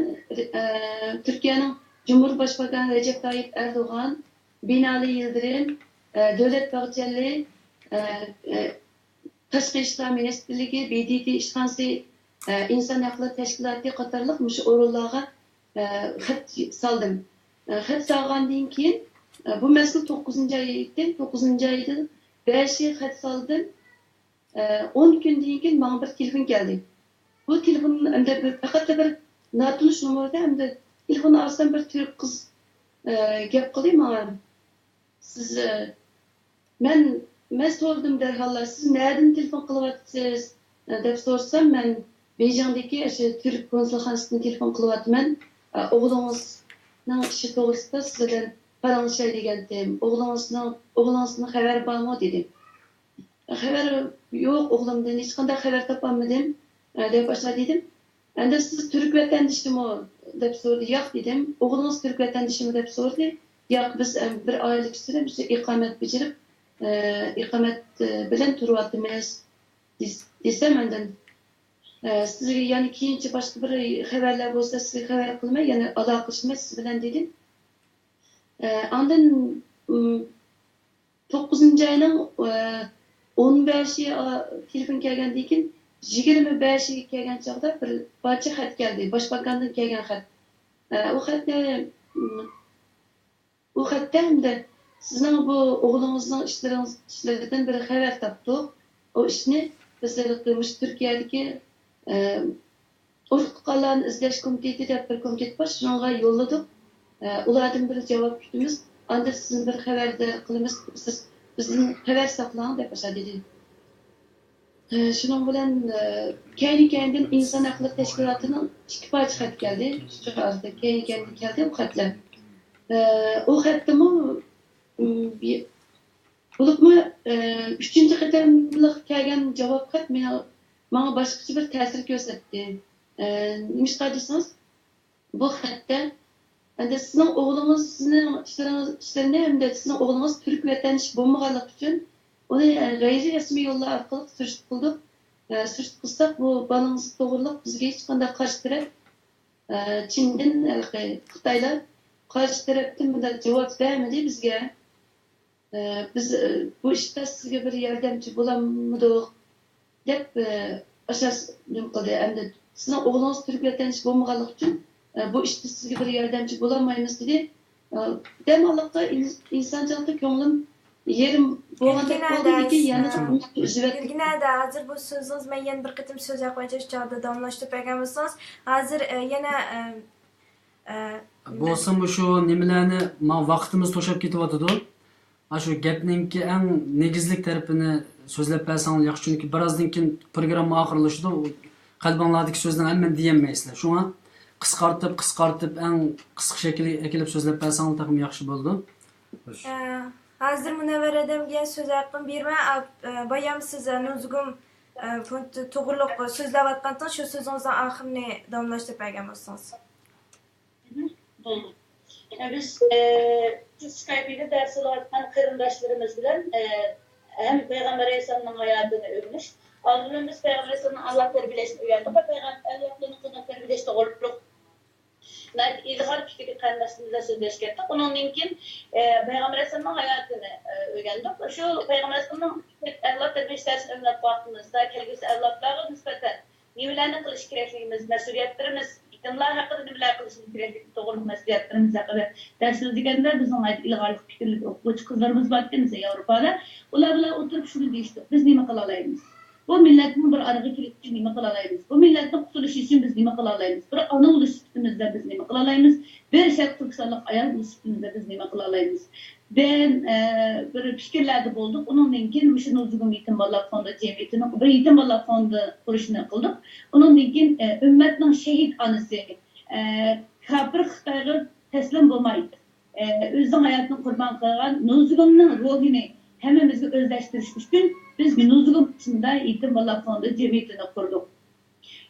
Speaker 3: Turkiyaning Cumhurbaşkanı Recep Tayyip Erdoğan, Binali Yıldırım, Devlet Bahçeli, Tashqi ishlar ministrligi, BDT ishxonasi, inson huquqlari tashkiloti qatorliq mush o'rinlarga xat soldim. Xat solgandan keyin bu masal 9-oyda 5 xat soldim. 10 kundan keyin menga bir telefon keldi. Bu telefon endi faqat bir natunish nomerda endi telefonni olsam bir turk qiz gap qildi menga. Siz men so'radim darhol, siz nereden telefon qilyapsiz deb so'rsam, men Beyjingdagi o'sha turk konsulxonasidan telefon qilyapman. O'g'lingizning ishi to'g'risida sizdan paranglashaylik degandim. O'g'lingizning xabar bormi dedim. Xabar yo'q o'g'limdan, hech qanday xabar topolmadim deb dedim. Endi siz turk vatandishimi deb so'radi. Yo'q dedim. O'g'lingiz turk vatandishimi deb so'radi. Yo'q, biz bir oylik sira iqomat bijirib, iqomat bilan turyapmiz desam, endi sizga yana keyinchi boshqa bir xabarlar bo'lsa sizga xabar qilmay, yana aloqa qilishmiz siz bilan dedim. Ondan 9-oyning 15-i telefon kelgandan keyin 25-iga kelgan chog'da bir barcha xat keldi. Boshbakondan kelgan xat. U xatda endi sizning bu o'g'lingizning ishlaridan bir xabar topdik. O ishni bizlar Turkiyadagi Urqalarni izlash komiteti deb bir komitet bor, shunga yo'lladik. Ulardan bir javob kutamiz. Anda sizni bir xabarda qilamiz. Siz bizning xabar saqlang deb dedi. Shuning bilan keyin inson huquqlari tashkilotining ikki parcha xat keldi. Shu orada keyin keldi bu xatlar. O xatda bo'libmi Üçüncü qatamlıq kelgan javob xat manga boshqacha bir ta'sir ko'rsatdi. Nimishqa desangiz, bu xatda endi sizning o'g'lingiz sizning ishlarini hamda sizning o'g'lingiz turk vatandosh bo'lmaganligi uchun uni g'ayri rasmiy yo'llar orqali surishti qildik. Surishti qilsak, bu balangiz to'g'riliq bizga hech qanday qarshi taraf Çin'den Xitaylar karşı taraftan bunday javob bermedi bizga. Biz bu ishda sizga bir yordamchi bo'lamidik deb asas nima qildi. Endi sizning o'g'lingiz turk vatandosh bo'lmaganligi uchun bu ishda sizga bir yordamchi bo'lolmaymiz dedi. Demoqqa insonchilikda ko'nglim yerim bo'lgandek bo'ldiki, yana
Speaker 1: Birginada hozir bu so'zingiz men yana bir qitim so'z qo'yish chog'da davomlashtirib bergan bo'lsangiz, hozir yana
Speaker 4: bo'lsin bu shu nimalarni vaqtimiz to'shab ketyotidi. Shu gapninki eng negizlik tarafini so'zlab bersangiz yaxshi, chunki birozdan keyin programma oxirlashadi. Qalbinglardagi so'zni hamma deyolmaysizlar. Shunga qisqartib eng qisqa shaklga kelib so'zlab bersangiz ham yaxshi bo'ldi.
Speaker 1: Hozir Munavvaradam degan so'z haqqim berma. Bayam siz nuzgum to'g'riliq so'zlayotgandan shu so'zingizdan oxirini davomlashtirib bergan bo'lsangiz.
Speaker 2: Biz Skype'de ders alan kırındaşlarımız bilen hem Peygamber Aleyhisselam'ın hayatını övmüş. Ardından biz Peygamber Aleyhisselam'ın Allah terbiyesini uyandık ve Peygamber Aleyhisselam'ın terbiyesi doğruluk. İlhar fikri kırındaşlarımızla sözleştik. Onun için Peygamber Aleyhisselam'ın hayatını öğrendik. Şu Peygamber Aleyhisselam'ın Allah terbiyesi dersini övmek baktığımızda kelgisi evlatlara nispeten nimelerine kılış gerekliğimiz, mesuliyetlerimiz, İktimler hakkında nimeler kılışını gerekliği doğruluk mesuliyetlerimiz hakkında dersiniz degende bizim ilgallik fikirlik okuyucu kızlarımız var denize Avrupa'da. Onlar oturup şunu değiştik. Biz nime kılalayımız? Bu milletin bir arığı kilit için nime kılalayımız? Bu milletin kurtuluşu için biz nime kılalayımız? Bir ana uluş sütümüzde biz nime kılalayımız? Bir şart Türksallık ayar uluş sütümüzde biz nime kılalayımız? Ben bir fikirlerde bulduk. Onun için Mişin Uzugum Yetim Ballar Fondu Cemiyeti'nin bir Yetim Ballar Fondu kuruluşunu kıldık. Onun için ümmetin şehit anısı kafir Xitayga teslim olmaydı. Özünün hayatını kurban kılgan Nuzugum'un ruhunu hemimizge özleştiriş için biz Nuzugum içinde Yetim Ballar Fondu Cemiyeti'ni kurduk.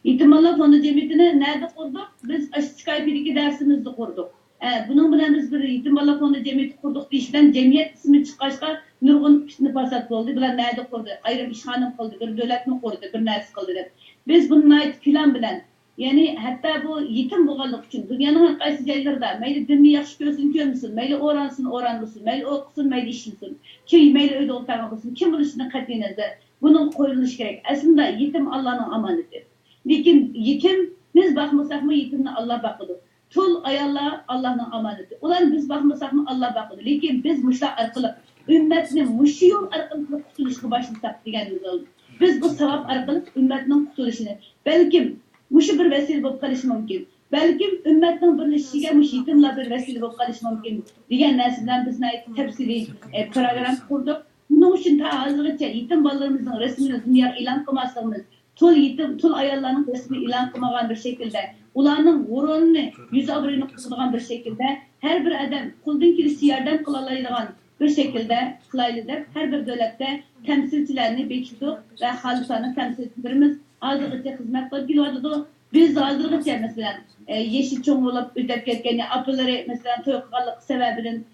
Speaker 2: Yetim Ballar Fondu Cemiyeti'ni nerede kurduk? Biz Skype'deki dersimizde kurduk. Bunun bilen biz bir Yetim Ballar Fondu Cemiyeti kurduk deyişten cemiyet ismi çıkışka nurgun fitni pasat oldu. Bilen nerede kurdu? Ayrım işhanım kıldı, bir devletini kurdu, bir neresi kıldı deb. Biz bunun ait plan bilen, yani hatta bu yetim boğanlık için dünyanın qaysı yerlerde, meyli dinni yaxşı görsün görmüsün, meyli oranlısın, meyli okusun, meyli işinsin, kim meyli öyle ortağı olsun, kim buluşuna katlinizde bunun koyulmuş gerek. Aslında yetim Allah'ın amaneti. Lakin yetim, biz bakmasak mı yetimle Allah bakıdı. Tul ayallar Allah'ın amaneti. Ulan biz bakmasak mı Allah bakıdı. Lakin biz muşlar arkalı, ümmetinin muşu yol arkalı kurtuluşunu başlasak degenimiz oldu. Biz bu sevap arkalı ümmetinin kurtuluşunu, belki muşu bir vesile bulup kalış mümkün. Belki ümmetinin birleşişine muş yetimle bir vesile bulup kalış mümkün. Diyen nesilden biz tepsili program kurduk. Bunun için ta hazırlıkça yetim ballarımızın resmini dünya ilan kılmazsınız. Tul ayarlarının resmi ilan kılmagan bir şekilde, ulanın gururunu, yüz abrını kutlagan bir şekilde, her bir adam kuldun kilisi yardım kılalaydıgan bir şekilde kılaylıdır. Her bir devlette temsilcilerini bekittik ve halisanı temsilcilerimiz hazırlıkça hizmet kılıp geliyordu. Biz de hazırlıkça mesela yeşil çoğun olup ödep ketken, apıları mesela toyuqallık sebebinin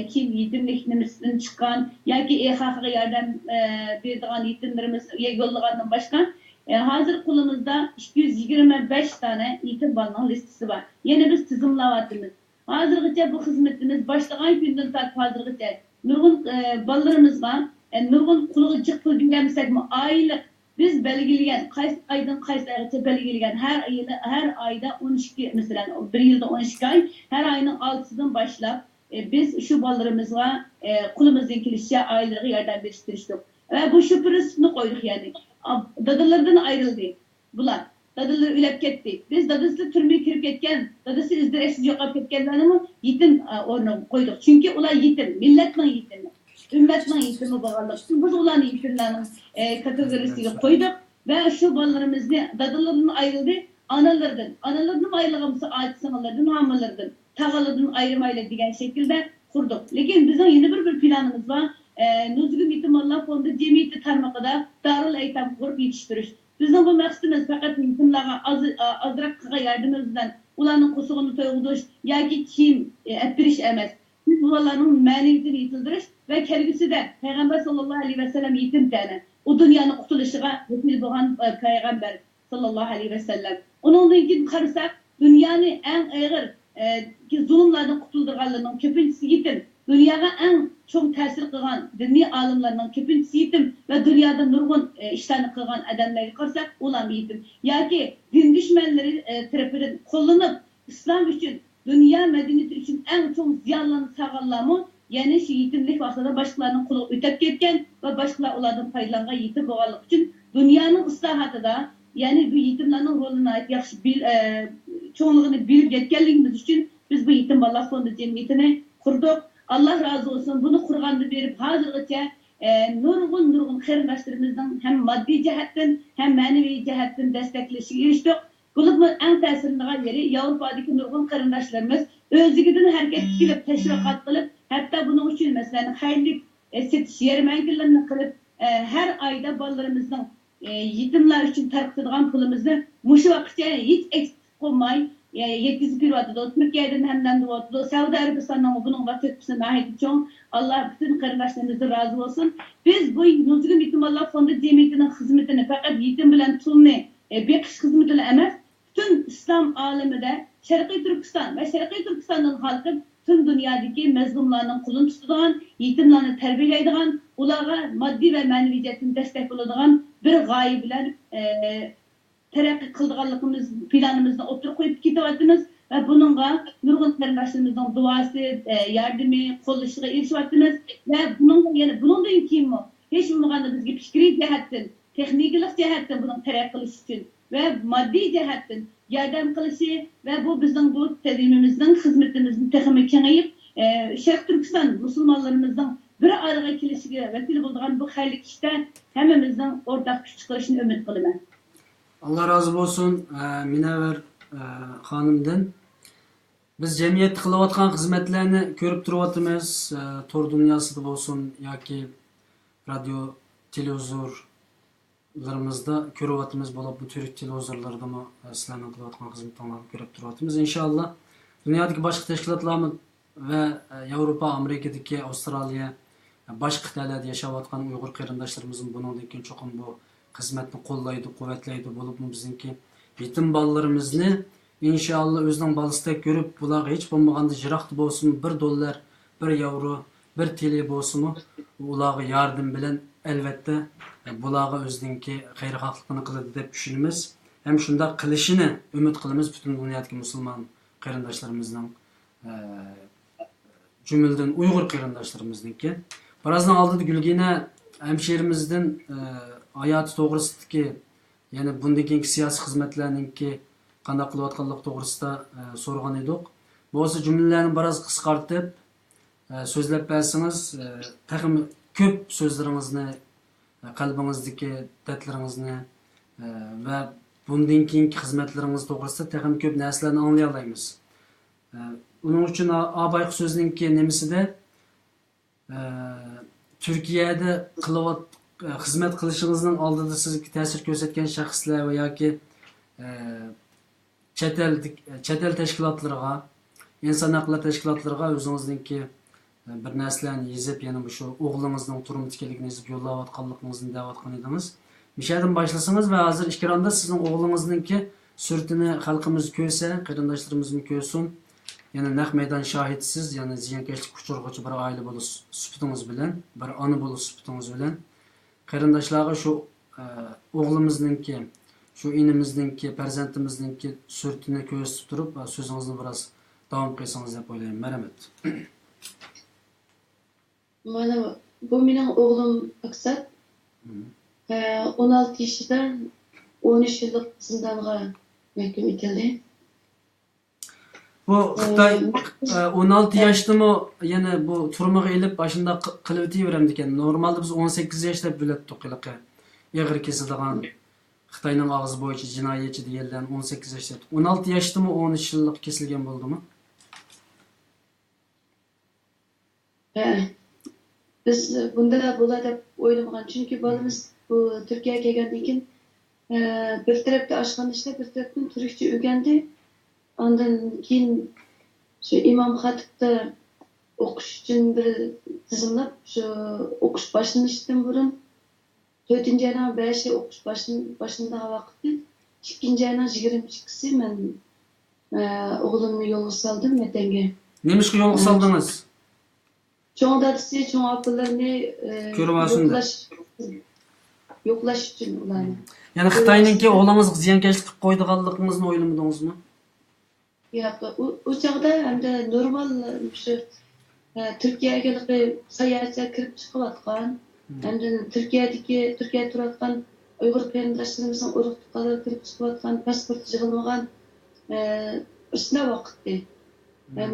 Speaker 2: kim yetimliklerimizden çıkan, ya ki EHK'ya yardım verdiğin yetimlerimiz yollığından başka, hazır kulumuzda 225 tane yetim balının listesi var. Yine biz tizimlavatımız. Hazırlıkça bu hizmetimiz başlayan günden takip hazırlıkça nurgun ballarımız var. Nurgun kuluğu çıktı dinlemesek mi aylık biz belgeleyen, qaysi aydan qaysi aygacha belgeleyen her ayda 12 mesela bir yılda 12 ay her ayının 6'dan başlap biz şu ballarımızla kulumuzun kilişe aylığı yerden birleştirdik. Ve bu şu prensipini koyduk yani. Dadalardan ayrıldı bular. Dadalar ülep gitti. Biz dadası türmeye kirip ketken, dadası izdireksiz yoqap ketkenlerini yetim orna koyduk. Çünkü ular yetim, milletin yetimi, ümmetin yetimi bağladık. Biz ulan yetimlerin kategorisiyle koyduk ve şu ballarımızı dadalardan ayrıldı, analardan ayrılığımızı ait sanalardan, hamalardan, tağalardan ayrımayla diyen şekilde kurduk. Lakin bizim yeni bir planımız var. Nuzgul Yetimler Fondu Cemiyeti tarmağında Darul Eytam kurup yetiştiriş. Bizim bu maksatımız fakat yetimlerge azrak yardımımızdan ularning qo'shig'ini to'yg'uzish yoki kiyim ettirish emas. Biz ularning ma'naviyatini yetildirish va kelgusida payg'ambar sallallohu alayhi vasallam yetim tani u dunyoni qutulishiga vesile bo'lgan payg'ambar sallallohu alayhi vasallam. Undan keyin qarasak, dunyoni eng og'ir zulmlardan qutuldirganlarning ko'pinchisi yetim. Dunyoga eng cho'ng ta'sir qilgan diniy olimlarning ko'pinchisi yetim va dunyoda nurg'un ishlarni qilgan odamlarga qarasak, ular yetim. Yoki din dushmanlari tarafidan qo'llanib islom uchun, dunyo madaniyati uchun eng cho'ng ziyonlarni saqlaganlarmi, ya'ni shu yetimlik vaqtida boshqalarning qo'liga o'tib ketgan va boshqalar ulardan foydalangan yetim bo'lganligi uchun dunyoning islohotida, ya'ni bu yetimlarning rolini yaxshi cho'ngligini bilib yetganligimiz uchun biz bu yetim bolalar fondi jamiyatini qurdik. Allah razı olsun. Bunu kurgandı verip hazırlıkça nurgun qarindoshlarımızdan hem maddi cihetten hem manevi cihetten destekleşi eriştik. Bunun en təsirliği yeri Avrupa'daki nurgun qarindoshlarımız özlüğünden hareket edip teşviqat qılıp, hatta bunun için mesela hayırlık setiş yarmarkalarını qılıp her ayda balalarımızdan yetimler için tarqıtılgan pulumuzni muşu vaqtcha hiç eksik olmay yetkizib beriyotdi. Turkiyadan hamdan deyotdi. Saudiya Arabistandan bunun tepkisini nəhayət çox. Allah bütün qarindoshlarımızdan razı olsun. Biz bu Nuzgul Yetimler Fondu Cemiyeti'nin hizmetini fakat yetim bilen pulni beqish hizmetini emas, bütün İslam alemide Şarkı Türkistan ve Şarkı Türkistan'ın halkı tüm dünyadaki mezlumlarının kulunu tutadigan, yetimlarni tarbiyaleydigan, ularga maddi ve manevi jihatdan destek bo'ladigan bir g'oya bilan taraqqiy qildiganligimiz planimizni o'tirib qo'yib ketyapmiz va buningga nurg'un qarindoshlarimizning duosi, yordami, qo'llashiga erishyapmiz va buningdan keyin hech bo'lmaganda bizga fikriy jihatdan, texnikalik jihatdan buning taraqqiy qilish uchun va moddiy jihatdan yordam qilishi va bu bizning bu tadbirimizni, xizmatimizni texnik kengayib, Sharq Turkiston musulmonlarimizning bir araga kelishiga vasila bo'lgan bu xayrli ishda hammamizning o'rtaq kuch chiqarishini umid qilaman.
Speaker 4: Allah razı olsun Münevver hanımdan. Biz cemiyet kılıvatkan hizmetlerini görüp duruvatımız, tor dünyası da olsun, yoki radyo, televizorlarımızda görüvatımız bulup bu Türk televizorlarda mı sizlerle kılıvatkan hizmetlerini görüp duruvatımız. İnşallah dünyadaki başka teşkilatlarımız ve Avrupa, Amerika'daki, Avustralya, başka kıtalarda yaşavatkan Uygur qarindoshlarımızın bunundan çoğun bu hizmetini kollaydı, kuvvetleydi bulup bizimki yetim balalarımızı inşallah özden balıstek görüp bularga hiç bulmaganda jıraqtı bolsun, $1, €1, $1 bolsun ularga yardım bilen elbette bularga özdenki xayrixahlıqını qılıdı dep düşünümüz. Hem şunda qilishini ümit qılımız bütün dünyadaki musulman qarindoshlarımızdan cümleden Uygur qarindoshlarımızdaki. Birazdan aldıdı Gülgine hemşehrimizden hayatı to'g'risidagi, ya'ni bundan keyingi siyosiy xizmatlarninki qanday qilayotganligi to'g'risida so'ragan edik. Bo'lsa jumlalarni biroz qisqartib so'zlab bersangiz, taxim ko'p so'zlaringizni, qalbingizdagi dardlaringizni va bundan keyingi xizmatlaringiz to'g'risida taxim ko'p narsalarni anglay olamiz. Uning uchun Abayq so'zninki nimasida Türkiye'de hizmet qilishingizning oldida sizga ta'sir ko'rsatgan shaxslar va yoki chet el tashkilotlariga, inson haqlari tashkilotlariga o'zingizningki bir narsalarni yozib, yana shu o'g'lingizning turmushchiligini yozib yo'llayotganligingizni deyotgan edingiz. Mishadan boshlasangiz va hozir ekranda sizning o'g'lingizningki suratini xalqimiz ko'rsa, qarindoshlarimiz ko'rsin. Yani naq meydan şahitsiz, yani ziyonkashlik uchirg'uvchi bir oila bo'lish sifatingiz bilan, bir ona bo'lish sifatingiz bilan qarindoshlarga shu o'g'limizningki, shu inimizningki, farzandimizningki suratini ko'rsatib turib, so'zingizni biroz davom qilsangiz deb o'ylayman. Marhamat.
Speaker 3: Mana bu mening o'g'lim Aksat. 16 yoshida 13 yillik zindonga mahkum etildi. Bu Xitoy 16 yaşda mı yani bu turmağa elip başında qilib ekan. Normalde biz 18 yaşda biletdik qiliqi. Yağır kesildigan Xitoyning og'zi bo'yicha jinoyatchi deganlar 18 yaşda. 16 yaşda mı 13 yillik kesilgan bo'ldimi? biz bunda da bo'la deb o'ylamagan. Chunki bolamiz bu Turkiyaga kelgandan keyin bir tarafda oshxona ishlab, bir tarafdan turkcha o'rgandi. Ondan keyin shu imom xatibda o'qish uchun bir tizimlab, shu o'qish boshlanishdan burun 4-ayning 5-i o'qish boshlanadigan vaqtda 2-ayning 22-si men o'g'limni yo'lga soldim vatanga.
Speaker 4: Nemishqa yo'lga soldingiz?
Speaker 3: Çoğun dadisi, çoğun apılarını
Speaker 4: Ko'rmasinda.
Speaker 3: yo'qlash uchun ularni.
Speaker 4: Ya'ni Xitoyninki o'g'lingizga ziyonkashlik qilib qo'ydiganligingizni o'ylamadingizmi?
Speaker 3: Yo'q, u chog'da hamda normal shu Turkiyaga sayohatga kirib chiqayotgan, hamda Turkiya turayotgan Uyg'ur qarindoshlarimizning urug'liqlari kirib chiqayotgan, pasport yig'ilmagan ishna vaqtda.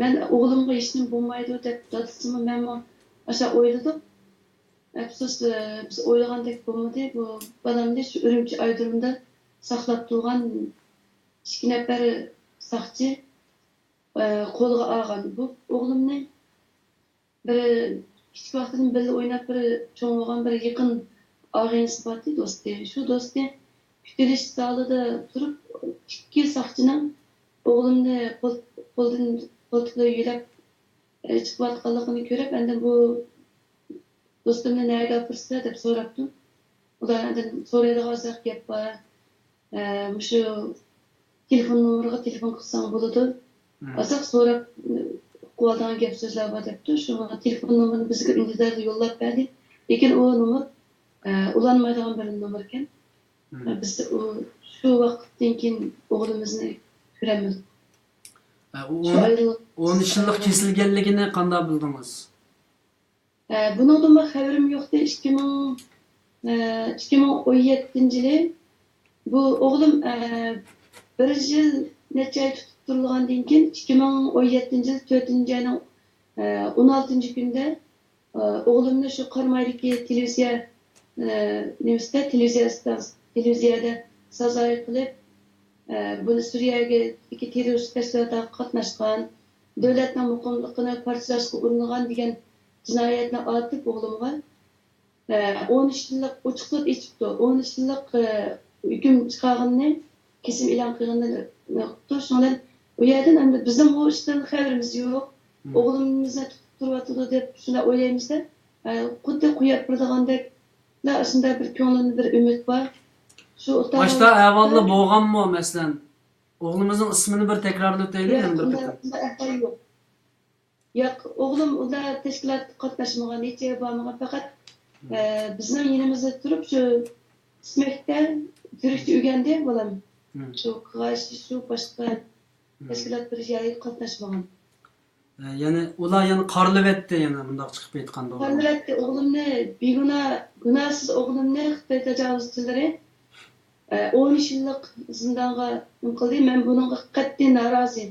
Speaker 3: Men o'g'limga hech nima bo'lmaydi deb dadisimi men o'sha o'yladim. Afsus biz o'ylagandek bo'lmadi. Bu bolamni shu Urumchi aydurumda saqlab turgan 2 nafar saqchi qo'lga olgan. Bu o'g'limni bir kichik vaqtdan birga o'ynab bir cho'ng bo'lgan bir yaqin og'ayin sifati do'sti. Shu do'sti kutilish zalida turib 2 saqchining o'g'limni qo'ldan qo'ltiqda yurib chiqayotganligini ko'rib, endi bu do'stimni nega olibsiz deb so'rabdim. Ulardan so'raydigan gap bor. Shu telefon nomeriga telefon qilsang bo'ladi. Azaq so'rab qo'ldan gap so'zlar bor debdi. Shu telefon nomerini bizga undizda yo'llab berdi. Lekin u nomer ulanmaydigan bir nomer ekan. Biz shu vaqtdan keyin o'g'limizni ko'ramiz.
Speaker 4: 13 yillik kesilganligini qanday bildingiz?
Speaker 3: Bundan xabarim yo'qdi. 2017-yili bu o'g'lim 1 yil necha oy tutib turilgandan keyin 2017-yil 4-ayning 16-kunda o'g'limni shu Qarmaydagi televiziyada sazoyi qilib buni Suriyadagi terrorist tashkilotga qatnashgan, davlatning muqimligini parchalashga uringan degan jinoyatni atib o'g'limga 13 yillik ochiqlik ichibdi. 13 yillik hukm chiqarganini kesim e'lon qilganini shundan u yerdan endi bizning bu ishdan xabarimiz yo'q. O'g'limizni tutib turyapti deb shunda o'ylaymiz-da, xuddi qo'yib turgandek shunda bir ko'nglimda bir umid bor.
Speaker 4: Başta avvalda bo'lganmi masalan? O'g'limizning ismini bir takrorlab o'taylik endi bir qator.
Speaker 3: Yo'q, o'g'lim unda tashkilotga qatnashmagan, necha bormagan, faqat bizning yonimizda turib shu ismekda turishni o'rgandi bo'lam. Shu shu boshqa tashkilot bir joyga qatnashmagan.
Speaker 4: Ya'ni ular qarilib etdi, yana bundoq chiqib aytganda.
Speaker 3: Qarilib etdi, o'g'limni gunohsiz o'g'limni Xitoy tajovuzchilari 13 yillik zindonga qildi. Men buningga qat'iy norozi.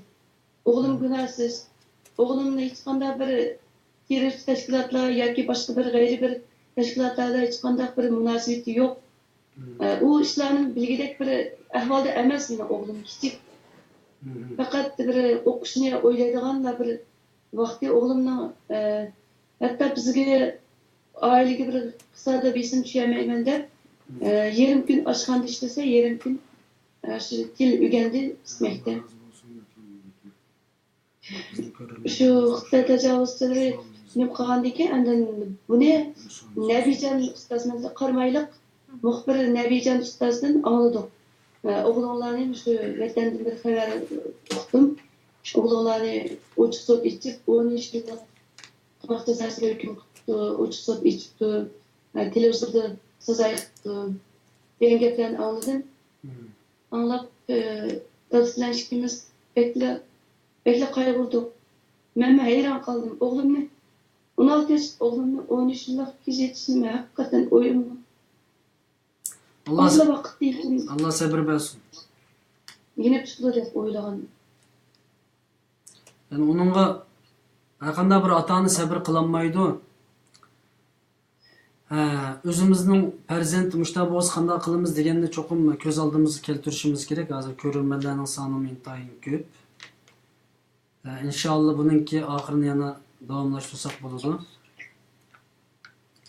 Speaker 3: O'g'lim gunohsiz. O'g'limni hech qanday bir terrorist tashkilotlar yoki boshqa bir g'ayri bir tashkilotlarga hech qanday bir munosabati yo'q. U ishlarni bilgidek bir ahvolda emas meni o'g'lim kichik. Faqat bir o'qishni o'ylaydigan bir vaqtda o'g'limning hatto bizga oilaga bir qisada besim tushamayman deb yarim kun oshxonada ishlasa, yarim kun shu til o'rgandi ismakda. Shu Xitoy tajovuzchilari nima qilgandan keyin endi buni Nabijon ustozdan Qarmayliq muxbir Nabijon ustozdan oldik. O'g'lonlarning shu vatandan bir xabar o'qdim. Shu o'g'lonlarni ochiq sud ichib 13 yil qamoq jazosiga hukm qildi, ochiq sud ichibdi, televizorda so'zay qildi degan gaplarni angladim. Anglab tasdiqlanish ikimiz bekla qayg'urdik. Men hayron qoldim. O'g'limni 16 yosh o'g'limni 13 yillik kechirishni haqiqatan o'yimga
Speaker 4: Allah sabr bersin.
Speaker 3: Yine chiqdi deb o'ylagan.
Speaker 4: Yani onunla qanday bir ota-ona sabr qilolmaydi. O'zimizning farzand mushta bo'lsa qanday qilamiz deganda cho'qim ko'z oldimizga keltirishimiz kerak. Hozir ko'rganlarning soni intayin ko'p. İnşallah bununki oxirini yana davomlashtirsak bo'ladi.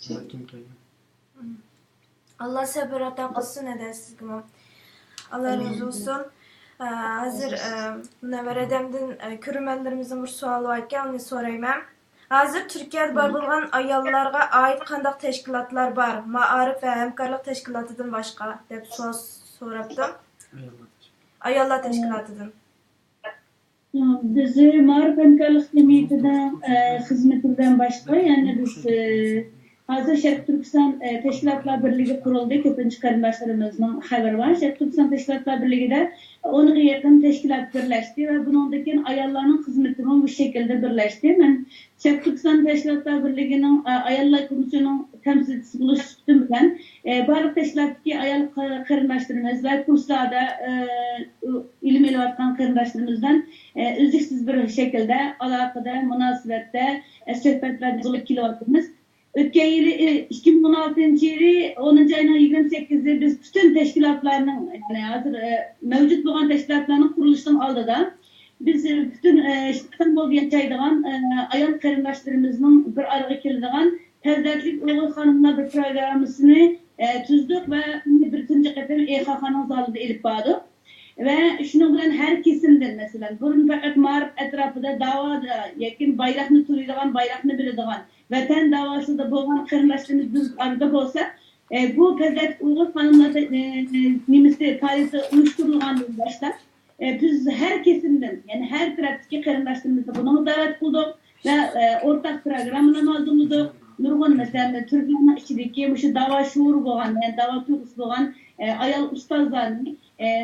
Speaker 4: Hakim Kaygan.
Speaker 1: Allah sabır ata kılsın edersizgim. Allah razı olsun. Hazır Münevver Edem'den körümenlerimizin bir sualı varken onu sorayım. Hazır Türkiye'de var bulgan ayollarga ait qandaq teşkilatlar var? Maarif ve hemkarlık teşkilatıdan başka deb sual soraptım. Ayollar teşkilatıdan.
Speaker 2: Biz Marif Hemkarlık Cemiyeti'den hizmetinden başka yani biz hazır Şərq Türkistan Teşkilatlar Birliği kuruldu. Köpüncü karındaşlarımızın haberi var. Şərq Türkistan Teşkilatlar Birliği'de 10'a yakın teşkilat birleşti ve bunundaki ayarlarının hizmetinin bu şekilde birleşti. Ben Şərq Türkistan Teşkilatlar Birliği'nin ayarlar komisyonunun temsilcisi buluştum ben. Barık teşkilattaki ayar karındaşlarımız ve kurslarda ilim elatkan karındaşlarımızdan üzüksüz bir şekilde alakada, münasebette, sohbetlerde bulup kilovatımız. Ötken yılı 2016 yılı 10. ayının 28'de biz bütün teşkilatlarının yani hazır mevcut olan teşkilatlarının kuruluşundan aldı da biz bütün İstanbul yaşaydıgan ayol karındaşlarımızın bir araya keldiğin Hazretlik Uğur Hanım'la bir programısını tüzdük ve birinci kez EKH'nın zalında elip bağdık. Ve şunu bilen her kesimden mesela burun fakat Marif etrafında davada yakin bayrakını turuyduğun bayrakını bildiğin vatan davası da boğan karındaşlarımız biz arada olsa bu Hazret Uğur Hanım'la nimisi faaliyeti uyuşturulğan başlar. Biz her kesimden yani her taraftaki karındaşlarımızla bunu davet kıldık ve ortak programını aldığımızda nurgun mesela Türkiye'nin içindeki şu dava şuuru boğan yani dava tuğrusu boğan ayal ustazlarını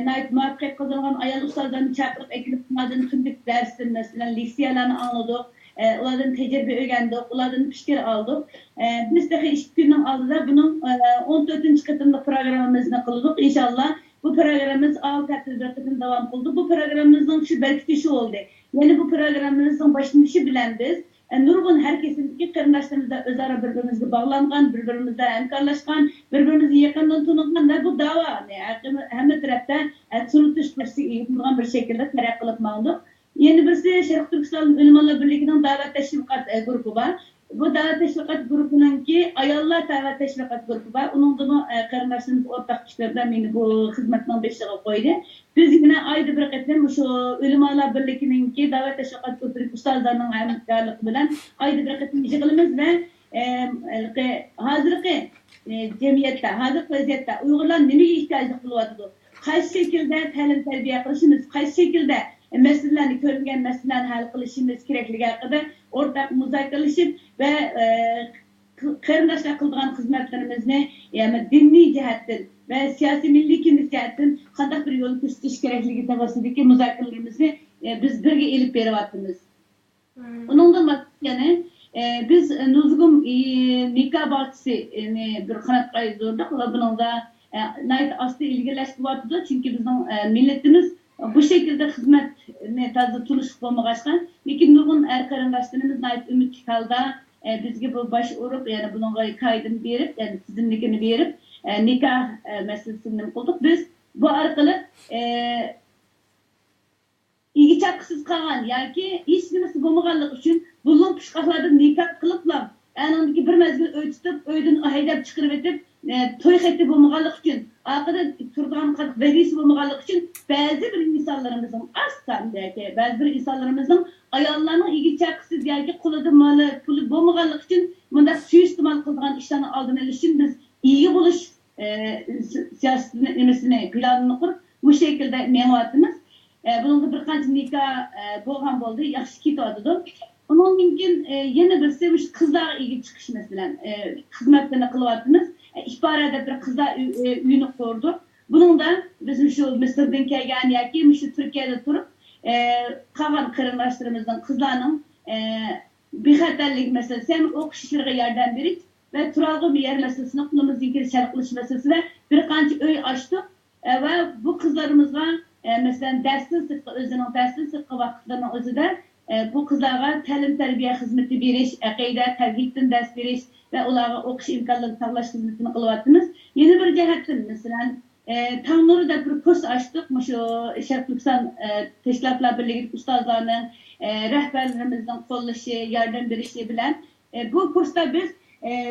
Speaker 2: nait muhakkak kazanılan ayal ustazlarını çağırıp ekilip onlardan tümlük dersin mesela liseyalarını anladık. Onlardan tecrübe öğrendik, onlardan fikir aldık. Biz de iş günün aldıda bunun 14. katında programımızını kıldık. İnşallah bu programımız 6 haftadır devam kıldı. Bu programımızın şu belki şu oldu. Yani bu programımızın başlangıcı bilen biz nurgun herkesindeki karındaşlarımızla özara birbirimizle bağlangan, birbirimizle hemkarlaşkan, birbirimizi yakından tanıgan ve bu dava hem tarafta sürütüş yapılgan bir şekilde terak kılıp mağduk. Yeni birisi Şərq Türkistan Ulemalar Birliği'nin davet teşvikat grubu var. Bu davet teşvikat grubunun ki ayollar davet teşvikat grubu var. Onun da karındaşlarımız ortak kişilerden beni bu hizmetten beşliğe koydu. Biz yine ayda bir kez şu Ulemalar Birliği'nin ki davet teşvikat grubu ustazlarının hemkarlığı bilen ayda bir kez yığılımız ve hazırki cemiyette, hazırki vaziyette Uygurlar nemeye ihtiyacı kılıyordu. Kaç şekilde talim terbiye kılışımız, kaç şekilde meselelerni görüngen meselelerini hal kılışımız gerekligi haqida ortak muzakeralashib ve qarindoshlar qilgan xizmatlarimizni yani diniy jihatdan ve siyasi milliy kimlik jihatdan qanday bir yo'l ko'rsatish kerakligi to'g'risidagi muzokaralarimizni biz birga elib beryapmiz. Uningdan yana biz nuzgum nikah bahsi bir qanot qo'ydik va buningda nayt asli ilgilashib bo'lyapti chunki bizning millatimiz bu şekilde hizmet fazla tunuşup olmamışken, lekin nurgun karındaşlarımız nayt ümit kalda bizge bu baş urup yani bunun kaydını verip yani sizinlikini verip nikah meselesini kıldık. Biz bu arkalı ilgi çakısız kalan yani ki hiç nimesi bulmaganlık için bulun pişkaklardan nikah kılıpla yani ondaki bir mezgil ölçütüp öydün haydap çıkırıp edip toy xetti bulmaganlık için arkada turgan verisi bulmaganlık için bazı bir insanlarımızın aslan belki bazı bir insanlarımızın ayollarının ilgi çakısız yani kuladı malı pulu bulmaganlık için bunda suistimal kıldıgan işlerini aldığını için biz iyi buluş siyasetini planını kurup bu şekilde mevhatımız bunun da bir kanç nikah boğan oldu yaxşı kit adıdı. Onun mümkün yeni bir sevmiş kızlar ilgi çıkış mesela hizmetlerini kılıvatımız ihbarada bir kızlar üyünü kurdu. Bunun da bizim şu Mısır'dan kelgen yaki şu Türkiye'de turup kalan karındaşlarımızdan kızlarının bir haberlik mesela sen o kişilere yerden biri ve turalgı bir yer meselesine kulumuz zinkiri şarkılış meselesi ve bir kanç öy açtık ve bu kızlarımızla mesela dersin sıkkı özünün dersin sıkkı vakitlerinin özü de bu kızlara talim terbiye hizmeti veriş, akide, tevhidden ders veriş ve onlara okuş imkanları sağlaş hizmetini kılıvatımız. Yeni bir cihetten mesela Tanrı'da bir kurs açtık. Şu Şərq Türkistan Teşkilatlar Birliği ustazlarının rehberlerimizden kollaşı, yardım verişi bilen. Bu kursta biz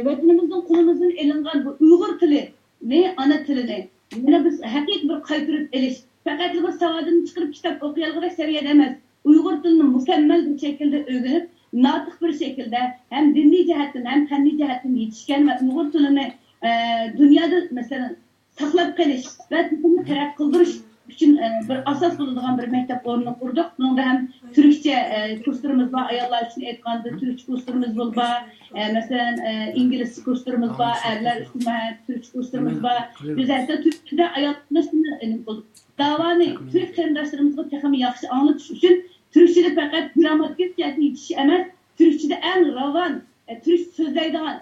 Speaker 2: vatanimizdan qo'limizdan ilingan bu Uyg'ur tilini, ana tilini yana biz haqiqiy bir qaytirib elish, faqat bir savodini chiqarib kitob o'qiyolg'idek saviyada emas, Uyg'ur tilini mukammal bir shaklda o'rganib, notiq bir shaklda ham diniy jihatdan ham fanniy jihatdan yetishgan va Uyg'ur tilini dunyoda masalan saqlab qolish va tilni taraqqiy qildirish uchun bir asos bo'ladigan bir maktab o'rnini qurdik. Bunda ham turkcha kurslarimiz bor, ayollar uchun aytganda turkcha kurslarimiz bor, masalan ingliz kurslarimiz bor, erlar uchun turkcha kurslarimiz bor. Biz hatta turkchada ayollarni ilm qildik. Davoni turk qarindoshlarimizga texmi yaxshi anglatish uchun turkchada faqat grammatik jihatdan yetish emas, turkchada eng ravon turkcha so'zlaydigan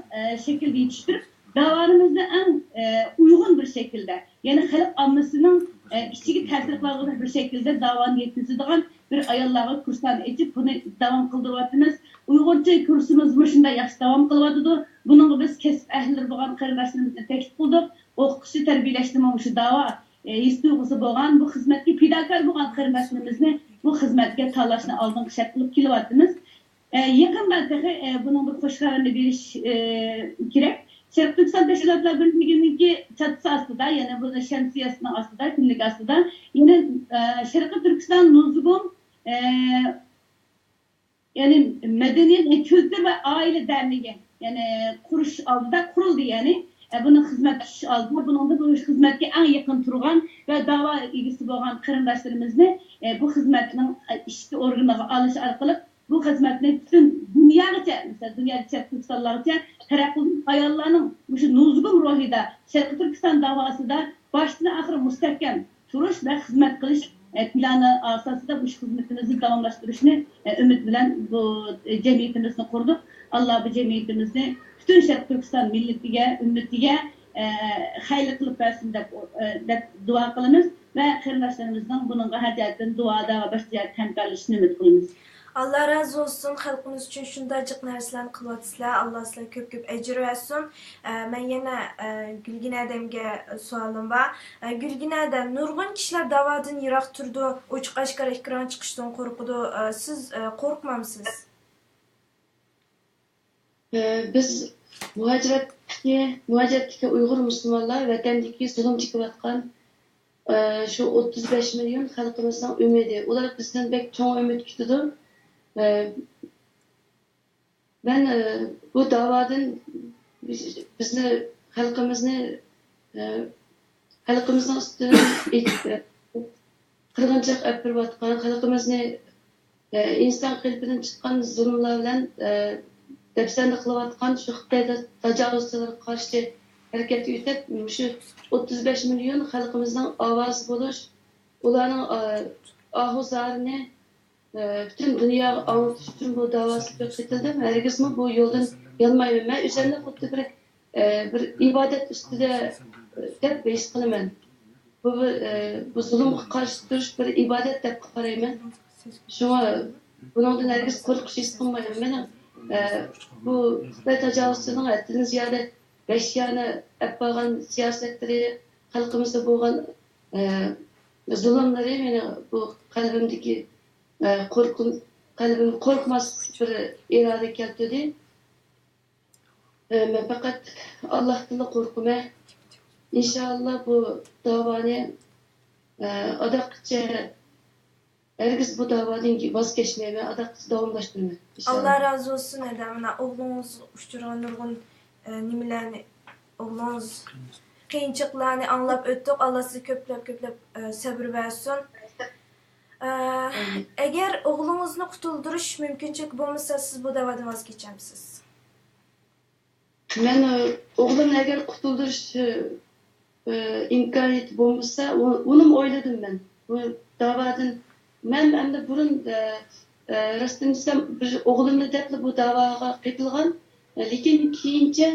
Speaker 2: shaklda yetishtirib, davonimizni eng uygun bir şekilde, yani xalq ammasining ichiga ta'sir qiladigan bir şekilde davoni yetkazadigan bir ayollarga kurslarni ochib, buni davom qildiryapmiz. Uyg'urcha kursimiz shunda yaxshi davom qilyapti. Buningga biz kasb ahllari bo'lgan qarindoshlarimizni taklif qildik. O'qituvchi tarbiyalashda mana shu davo his tuyg'usi bo'lgan, bu xizmatga fidokor bo'lgan qarindoshlarimizni bu xizmatga tanlashni oldingi shart qilib kelyapmiz. Yaqinda buning bir qo'sh xabarini berish kerak. Şarkı Türkistan Teşkilatlar Birliği'ninki çatısı aslında, yani burada şemsiyesinin aslında, kimlik aslında. Yine Şarkı Türkistan Nuzugum, yani Medeniyet, Kültür ve Aile Derneği, yani kuruş aldıda kuruldu yani. Bunun hizmet aldılar, bunun da bu hizmetke en yakın turgan ve dava ilgisi olan karındaşlarımızı bu hizmetinin işte organına alış arkalık bu hizmetini bütün dünyada, mesela dünyada Türkistanlarca terakkuzun ayarlarının şu nuzgum ruhida Şarkı Türkistan davası da baştan ahır müstehkem turuş ve hizmet kılış planı asasında bu hizmetimizi devamlaştırışını ümit bilen bu cemiyetimizni kurduk. Allah bu cemiyetimizni bütün Şarkı Türkistan milletiga, ümmetiga hayırlı kılıp versin de dua kılınız ve kırındaşlarımızdan bununla hadiyetten duada ve başlayacak hemkarlışını ümit kılınız.
Speaker 1: Allah razı olsun. Xalqimiz uchun shundaychiq narsalarni qilyapsizlar. Allah sizlarga ko'p ajr bersin. Men yana Gulgina adamga savolim bor. Gulgina adam, nurg'un kishilar da'vodan yiroq turdi, ochiq oshkora ekran chiqishdan qo'rqidi. Siz qo'rqmamsiz?
Speaker 3: Biz muhaciratdagi Uyg'ur musulmonlar vatandagi zulm chekayotgan şu 35 milyon xalqimizning umidi. Ular bizdan bek cho'ng umid kutadi. Ben bu davadan bizni xalqimizning ustidan qirg'inchilik olib berayotgan, xalqimizni inson qalbidan chiqqan zulmlar bilan dafsanda qilayotgan shu Xitoy tajovuzchilariga qarshi harakat yutib, shu 35 milyon xalqimizning ovozi bo'lish, ularning ohuzlarini bütün dünya anlatış için bu davası gösterildi. Herkesme bu yoldan yanmayım. Ben üzerinde xuddi bir ibadet üstüde hep beys kılıman. Bu zulümge karşı duruş bir ibadet dep qarayman. Şuna bundan herkes korkuş his qilmayman. Men bu Xitoy tajovuzchining haddan ziyada beşyani olib borgan siyosatlari, xalqimizda bo'lgan zulmlari meni bu qalbimdagi qalbim qo'rqmas bir iroda keltirdi. Men faqat Allohdan qo'rqaman. İnşallah bu davoni adaqcha herkes bu davadan voz kechmayman, adaqcha davomlashtiraman.
Speaker 1: Allah razı olsun adam. Oğlunuz uçturan nurg'un nimalarni, oğlunuz qiyinchiliklarni anglab o'tdik. Allah sizga ko'plab sabr bersin. Eğer oğlunuzni qutuldirish mumkinchilik bo'lmasa, siz bu da'vodan voz kechamsiz?
Speaker 3: Men o'g'limni agar qutuldirish imkoniyati bo'lmasa, uni o'yladim men. Bu da'vodan men endi burun rostdan desam bir o'g'limni deb bu da'voga qaytilgan, lekin keyincha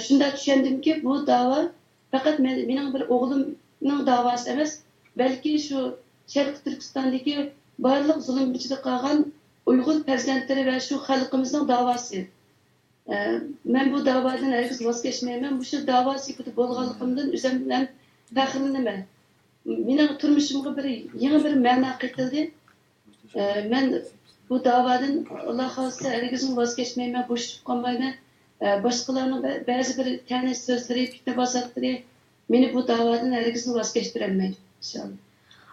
Speaker 3: shunda tushundimki, bu da'vo faqat mening bir o'g'limning da'vosi emas, balki shu Şarkı Türkistan'daki barliq zulümçilik qilgan Uyg'ur farzandlari va shu xalqimizning davası. Men bu da'vodan herkes voz kechmayman. Bu shu da'vo sifati bo'lganligimdan o'zimdan faxrlanaman. Mening turmushimga yangi bir ma'no qaytildi. Men bu da'vodan Alloh xolisa herkes voz kechmayman, bo'shib qolmayman. Başkalarının bazı bir tane sözleri, fitne basatları beni bu davadan herkesin vazgeçtiremeydi inşallah.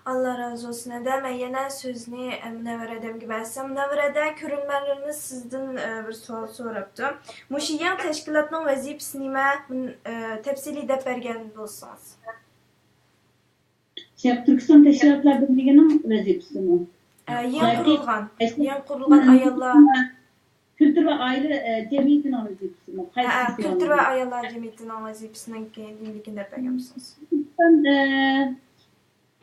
Speaker 1: Allah razı olsun. Ben yine sözünü Münevvere'den gibi etsem. Münevvere'de körülmenlerimiz sizden bir sual soruptu. Muşiyan teşkilatının vazifesini tepsili de bergen olsanız.
Speaker 2: Türkistan Teşkilatlar Birliği'nin vazifesi mi?
Speaker 1: Yan kurulgan ayollar.
Speaker 2: Kültür ve Aile Cemiyeti'nin vazifesi mi?
Speaker 1: Kültür ve ayollar cemiyetinin vazifesinin kendiliğinde bergen olsanız.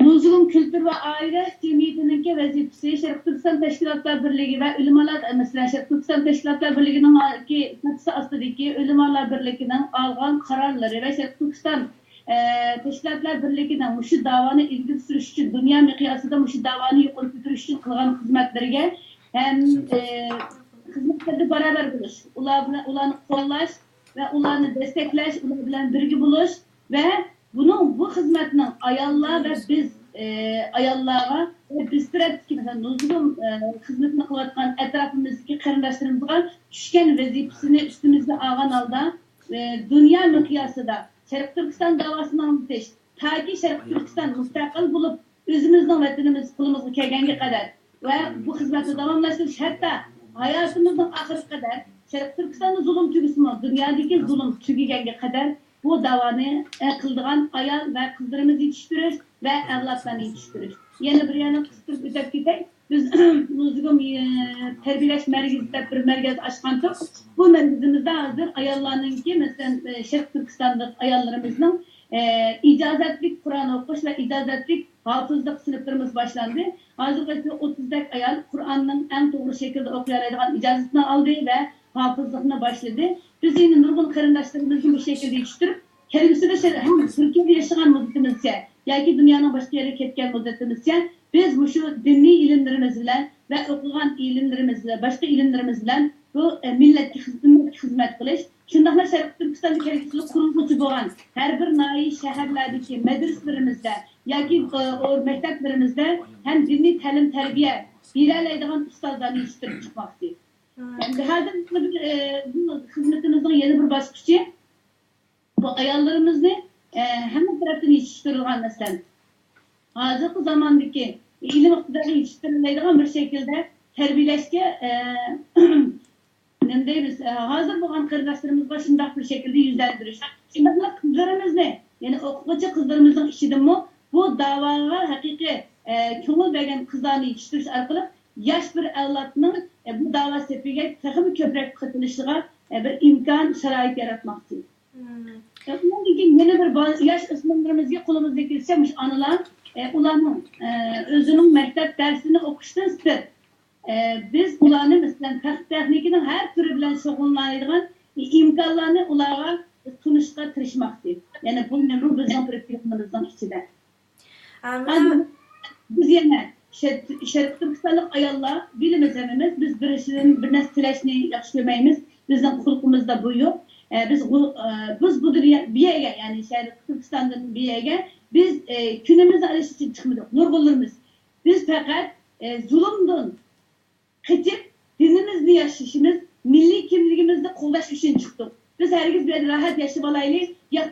Speaker 2: Nuzulun Kültür ve Aile Cemiyeti'nin vazifesi Şerif Türkistan Teşkilatlar Birliği ve Ülümalar, mesela Şerif Türkistan Teşkilatlar Birliği'nin çatısı astındaki Ülümalar Birliği'nin algan kararları ve Şerif Türkistan Teşkilatlar Birliği'nin şu davanı ilgili sürüş için, dünya miqyasında şu davanı yukarı götürüş için kılgan hizmetlerine hem hizmetleri beraber buluş, ulanı kollaş ve ulanı destekleş, ulanı bilen birgi buluş ve bu hizmetinin ayalla ve biz ayallara ve biz ki mesela Nuzul'un hizmetini kılatkan etrafımızdaki karındaşlarımızga düşken vazifesini üstümüzde algan alda dünya miqyasında Şerif Türkistan davasından bitiş, ta ki Şerif Türkistan müstakil bulup özümüzün vatanımız kulumuzga kelgenge kadar ve bu hizmeti davamlaştırış hatta hayatımızın ahırı kadar Şerif Türkistan'da zulüm tügüsünü, dünyadaki zulüm tügegenge kadar bu davanı kıldığan ayal ve kızlarımızı yetiştiriş ve evlatlarını yetiştiriş. Yeni bir yana kıstırıp ötep gitek, biz Nuzul'un terbiyeleş merkezinde bir merkez açkantık. Bu merkezimizde hazır ayallarınki, mesela Şerif Türkistan'da ayallarımızın icazetlik Kur'an okuş ve icazetlik hafızlık sınıflarımız başlandı. Hazırda 30'daki ayal Kur'an'ın en doğru şekilde okuyarak icazetini aldı ve hafızlığına başladı. Biz yine nurgun karındaşlarımızı bu şekilde yetiştirip kendimizi de hem Türkiye'de yaşayan müddetimizce ya ki dünyanın başka yere ketken müddetimizce biz bu şu dinli ilimlerimizle ve okuyan ilimlerimizle, başka ilimlerimizle bu milletki hizmet kılış. Şundakla Şerif Türkistan'da gerekli kuruluşu boğan her bir nahi şehirlerdeki medreselerimizde ya ki o mekteplerimizde hem dinli talim terbiye birerleydiğin ustazlarını yetiştirip çıkmaktı. Yani bu hizmetimizin yeni bir başlıkçı bu ayarlarımızı hem taraftan yetiştirilgan mesela hazır zamandaki ilim iktidarı yetiştirildiğin bir şekilde terbiyeleşke nemdeyiz. Hazır olan kardeşlerimiz başında bir şekilde yüzlendiriş. Şimdi kızlarımız ne? Yani okulucu kızlarımızın işi de bu davaya hakiki köngül bergen kızlarını yetiştiriş arkalı yaş bir evlatının bu dava sepiga takım köprek katılışına bir imkan şarait yaratmak için. Yeni bir yaş ısmınlarımızga kolumuzda geçmiş anılan ulanın özünün mektep dersini okuştan ister. Biz ulanı mesela teknikinin her türü bilen şoğullanılan imkanlarını ulara sunuşta tırışmaktır. Yani bu memnun bizim profilimizden içinde. Biz yine Şerif Türkistanlık ayallar bilimizimiz, biz birine stileşini yaxşı görmeyimiz, bizim hukukumuzda bu yok. Biz bu biyege yani Şerif Türkistan'dan biyege biz günümüzü alış için çıkmadık, nurgullarımız. Biz fakat zulümden kaçıp dinimizni yaşayışımız, milli kimliğimizde qo'llash için çıktık. Biz herkes bir rahat yaşayıp alaylı,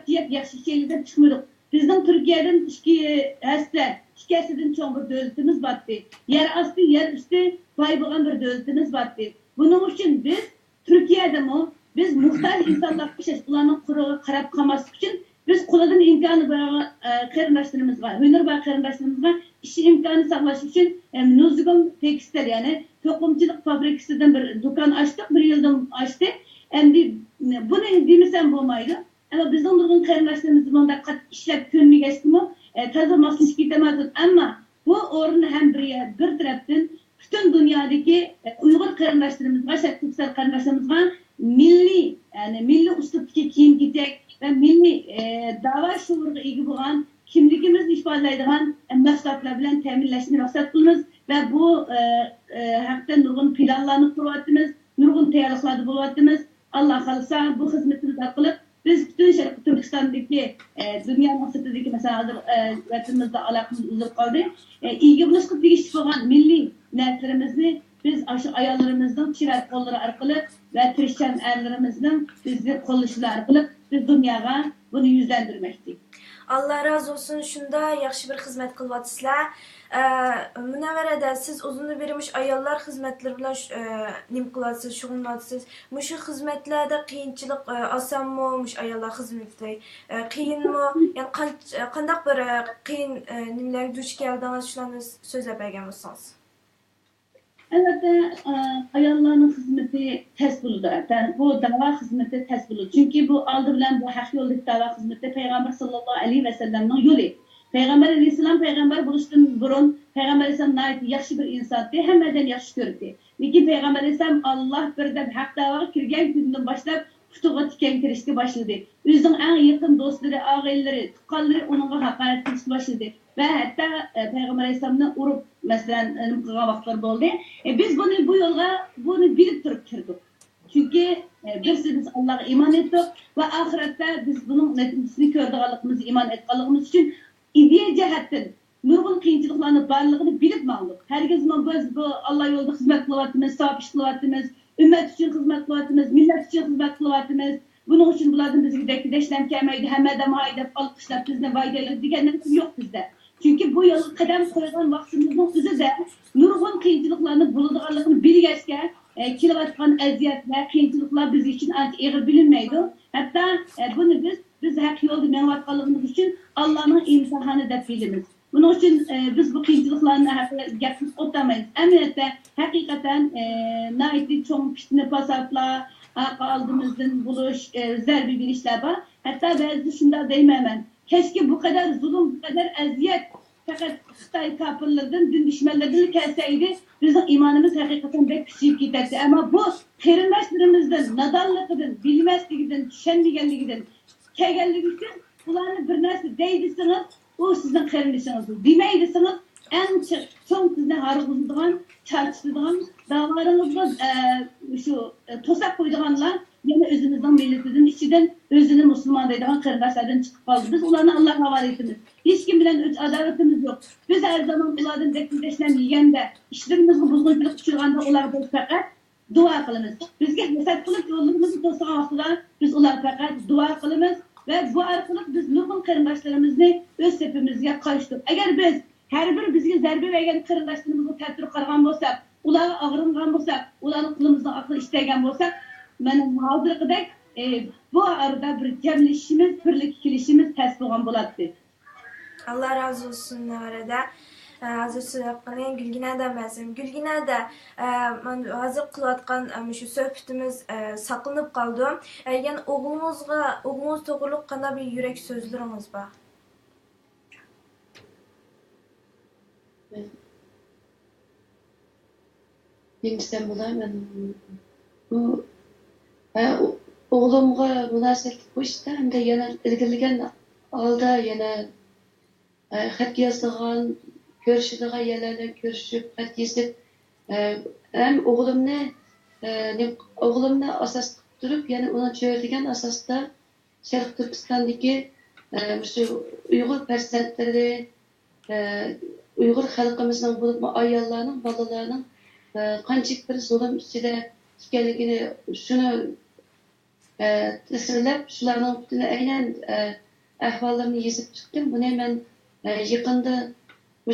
Speaker 2: yaxşı şeylerden çıkmadık. Bizden Türkiye'den iki asırdan çoğun bir devletimiz battı. Yer astı, yer üstü pay bulan bir devletimiz battı. Bunun için biz Türkiye'de biz muhtaç insanlar ulanın kuruğu karab kalması için biz kuladan imkanı bırakan karındaşlarımız var. Hünür var karındaşlarımız var. İşi imkanı sağlaş için Nuzul'un tekstil yani toplumculuk fabrikasından bir dükkan açtık. Bir yıldan açtık. Bu ne demesem olmaydı. Ama bizim Nurgun karındaşlarımızın onda kat işlep könlü geçti mi? Taze masış gidemezdik. Ama bu orunu hem bir taraftan bütün dünyadaki Uygur karındaşlarımızga, Şerif Türkistan karındaşlarımızga milli üsluptaki kiyim giyecek ve milli dava şuuruna ilgi bulan kimligimizni ifadaleydigan mahsulotlar bilan ta'minlashni maqsad qilamiz ve bu haqda nurg'un planlarni quryapmiz, nurg'un tayyorliklarda bo'lyapmiz. Alloh xolisa bu xizmatimiz orqali biz bütün Şerif Türkistan'daki dünyanın sırtındaki mesela hazır vatanımızda alakamız uzun kaldı. İlgi buluşkup değişik olan milli nertlerimizni biz aşı ayollarımızın çirat kolları arkalı ve Christian erlerimizin bizi koluşları arkalı biz dünyaya bunu yüzlendirmektik.
Speaker 1: Allah razı olsun, şunda yaxşı bir xizmat qilyapsizlar. Munavvarada siz uzun bermiş ayollar xizmatları bilan nim qilyapsiz, shug'ullanyapsiz. Mushu xizmatlarda qiyinchilik osanmi, mush ayollar xizmati qiyinmi? Yani qandaq bir qiyin nimlarga duch keldingiz, shularni so'zlab bergan bo'lsangiz.
Speaker 2: Elbette ayollarning xizmati tez bo'ladi. Bu da'vo xizmati tez bo'ladi. Chunki bu oldi bilan bu haq yo'llik da'vo xizmati payg'ambar sallallohu alayhi vasallamning yo'li. Payg'ambar alayhissalom payg'ambar bo'lishdan burun payg'ambar alayhissalom yaxshi bir insondir, hammadan yaxshi ko'rdi. Lekin payg'ambar alayhissalom Alloh birdan haq da'voga kirgan kundan boshlab putuga tikan kirishga boshladi. O'zining eng yaqin do'stlari, og'aynilari, tuqqanlari uningga haqorat qilishga boshladi. Ve hatta Peygamber Aleyhisselam'ın urup mesela qilgan vaqtlar bo'ldi. Biz bu yo'lga bilib turib kirdik. Çünkü biz Allah'a iman ettik ve ahirette biz bunun neticesini ko'rdiganligimiz, iman etganligimiz için ideya jihatdan nurg'un qiyinchiliklarni barligini bilib ma'lum. Herkes biz bu Allah yolunda hizmet qilyapmiz, savob ish qilyapmiz, ümmet için hizmet qilyapmiz, millet için hizmet qilyapmiz. Bunun için bulardan bizga deşlem kelmaydi, hammadan haydab alqishlab bizni foydali deganlar yo'q bizda. Çünkü bu yo'lga qadam qo'ygan vaqtimizning o'zida nurg'un qiyinchiliklarni bo'ladiganligini bilgachga kelayotgan aziyatlar, qiyinchiliklar biz uchun ancha og'ir bilinmaydi. Hatta buni biz haq yo'lda menayotganligimiz uchun Allohning imtihoni deb bilamiz. Bunun için biz bu qiyinchiliklarni gapirib o'tamaymiz. Amaliyotda haqiqatan naytli cho'ng fitna fasodlar, aldığımızdan buluş, zerbi bir işler var. Hatta bazı şunda deyemem. Keşke bu kadar zulüm, bu kadar eziyet fakat Xitay kafirlerden, din düşmanlarından kelseydi bizim imanımız hakikaten pek küçük giderdi. Ama bu kerindaşlarımızdan, nadallıkıdan, bilmezliğinden, düşenliğinden, kegelliğinden bunların bir neresi değdirsiniz, o sizin kerindaşınızdır. Demeydisiniz, en çok sizden harıqızıdığın, çarçıdığın, dağlarınızda şu tosak koyduğunlar yine özünüzden milletinizin içinden özünü Müslüman deydiğin kırdaşlardan çıkıp kaldı. Biz onlarla Allah'a havale etimiz. Hiç kim bilen adaletimiz yok. Biz her zaman onlardan deklideşlen yiyende, işlerimizi bozgunculuk uçurganda onlara fakat dua kılımız. Bizge hesap kılıp yolumuzu tosağa asılan biz onlara fakat dua kılımız ve bu arkalık biz nurgun kırdaşlarımızı öz sepimizge kaçtık. Eğer biz her bir bizge zerbe vergen kırdaşlarımızı tedbir kargan olsak, ulara ağırıngan olsak, uların kılımızdan aklı istegen olsak, benim hazırlıkıdek bu arada bir cemleşimiz, birlik kilişimiz ters boğan buladı.
Speaker 1: Allah razı olsun arada. Hazır söyleyip Gülgine'den bahsedeyim. Gülgine'de hazır kılatkan şu söhbetimiz saklanıp kaldı. Yani oğlumuz doğruluk kana bir yürek sözleriniz var.
Speaker 3: Birinchisidan bo'laman. Bu o'g'limga munosabat qo'yishda hamda yana ilgirlagan holda yana xat yozadigan, ko'rishadigan yerlardan ko'rishib, xat yozib ham o'g'limni asos qilib turib, yana uni cho'rdigan asosda Sharq Turkistondagi shu Uyg'ur farzandlari, Uyg'ur xalqimizning bo'lib ayollarning, bolalarning qanchalik bir zulm ichida ekanligini shuni tasvirlab shularning butun aynan ahvollarini yozib chiqdim. Buni men yaqinda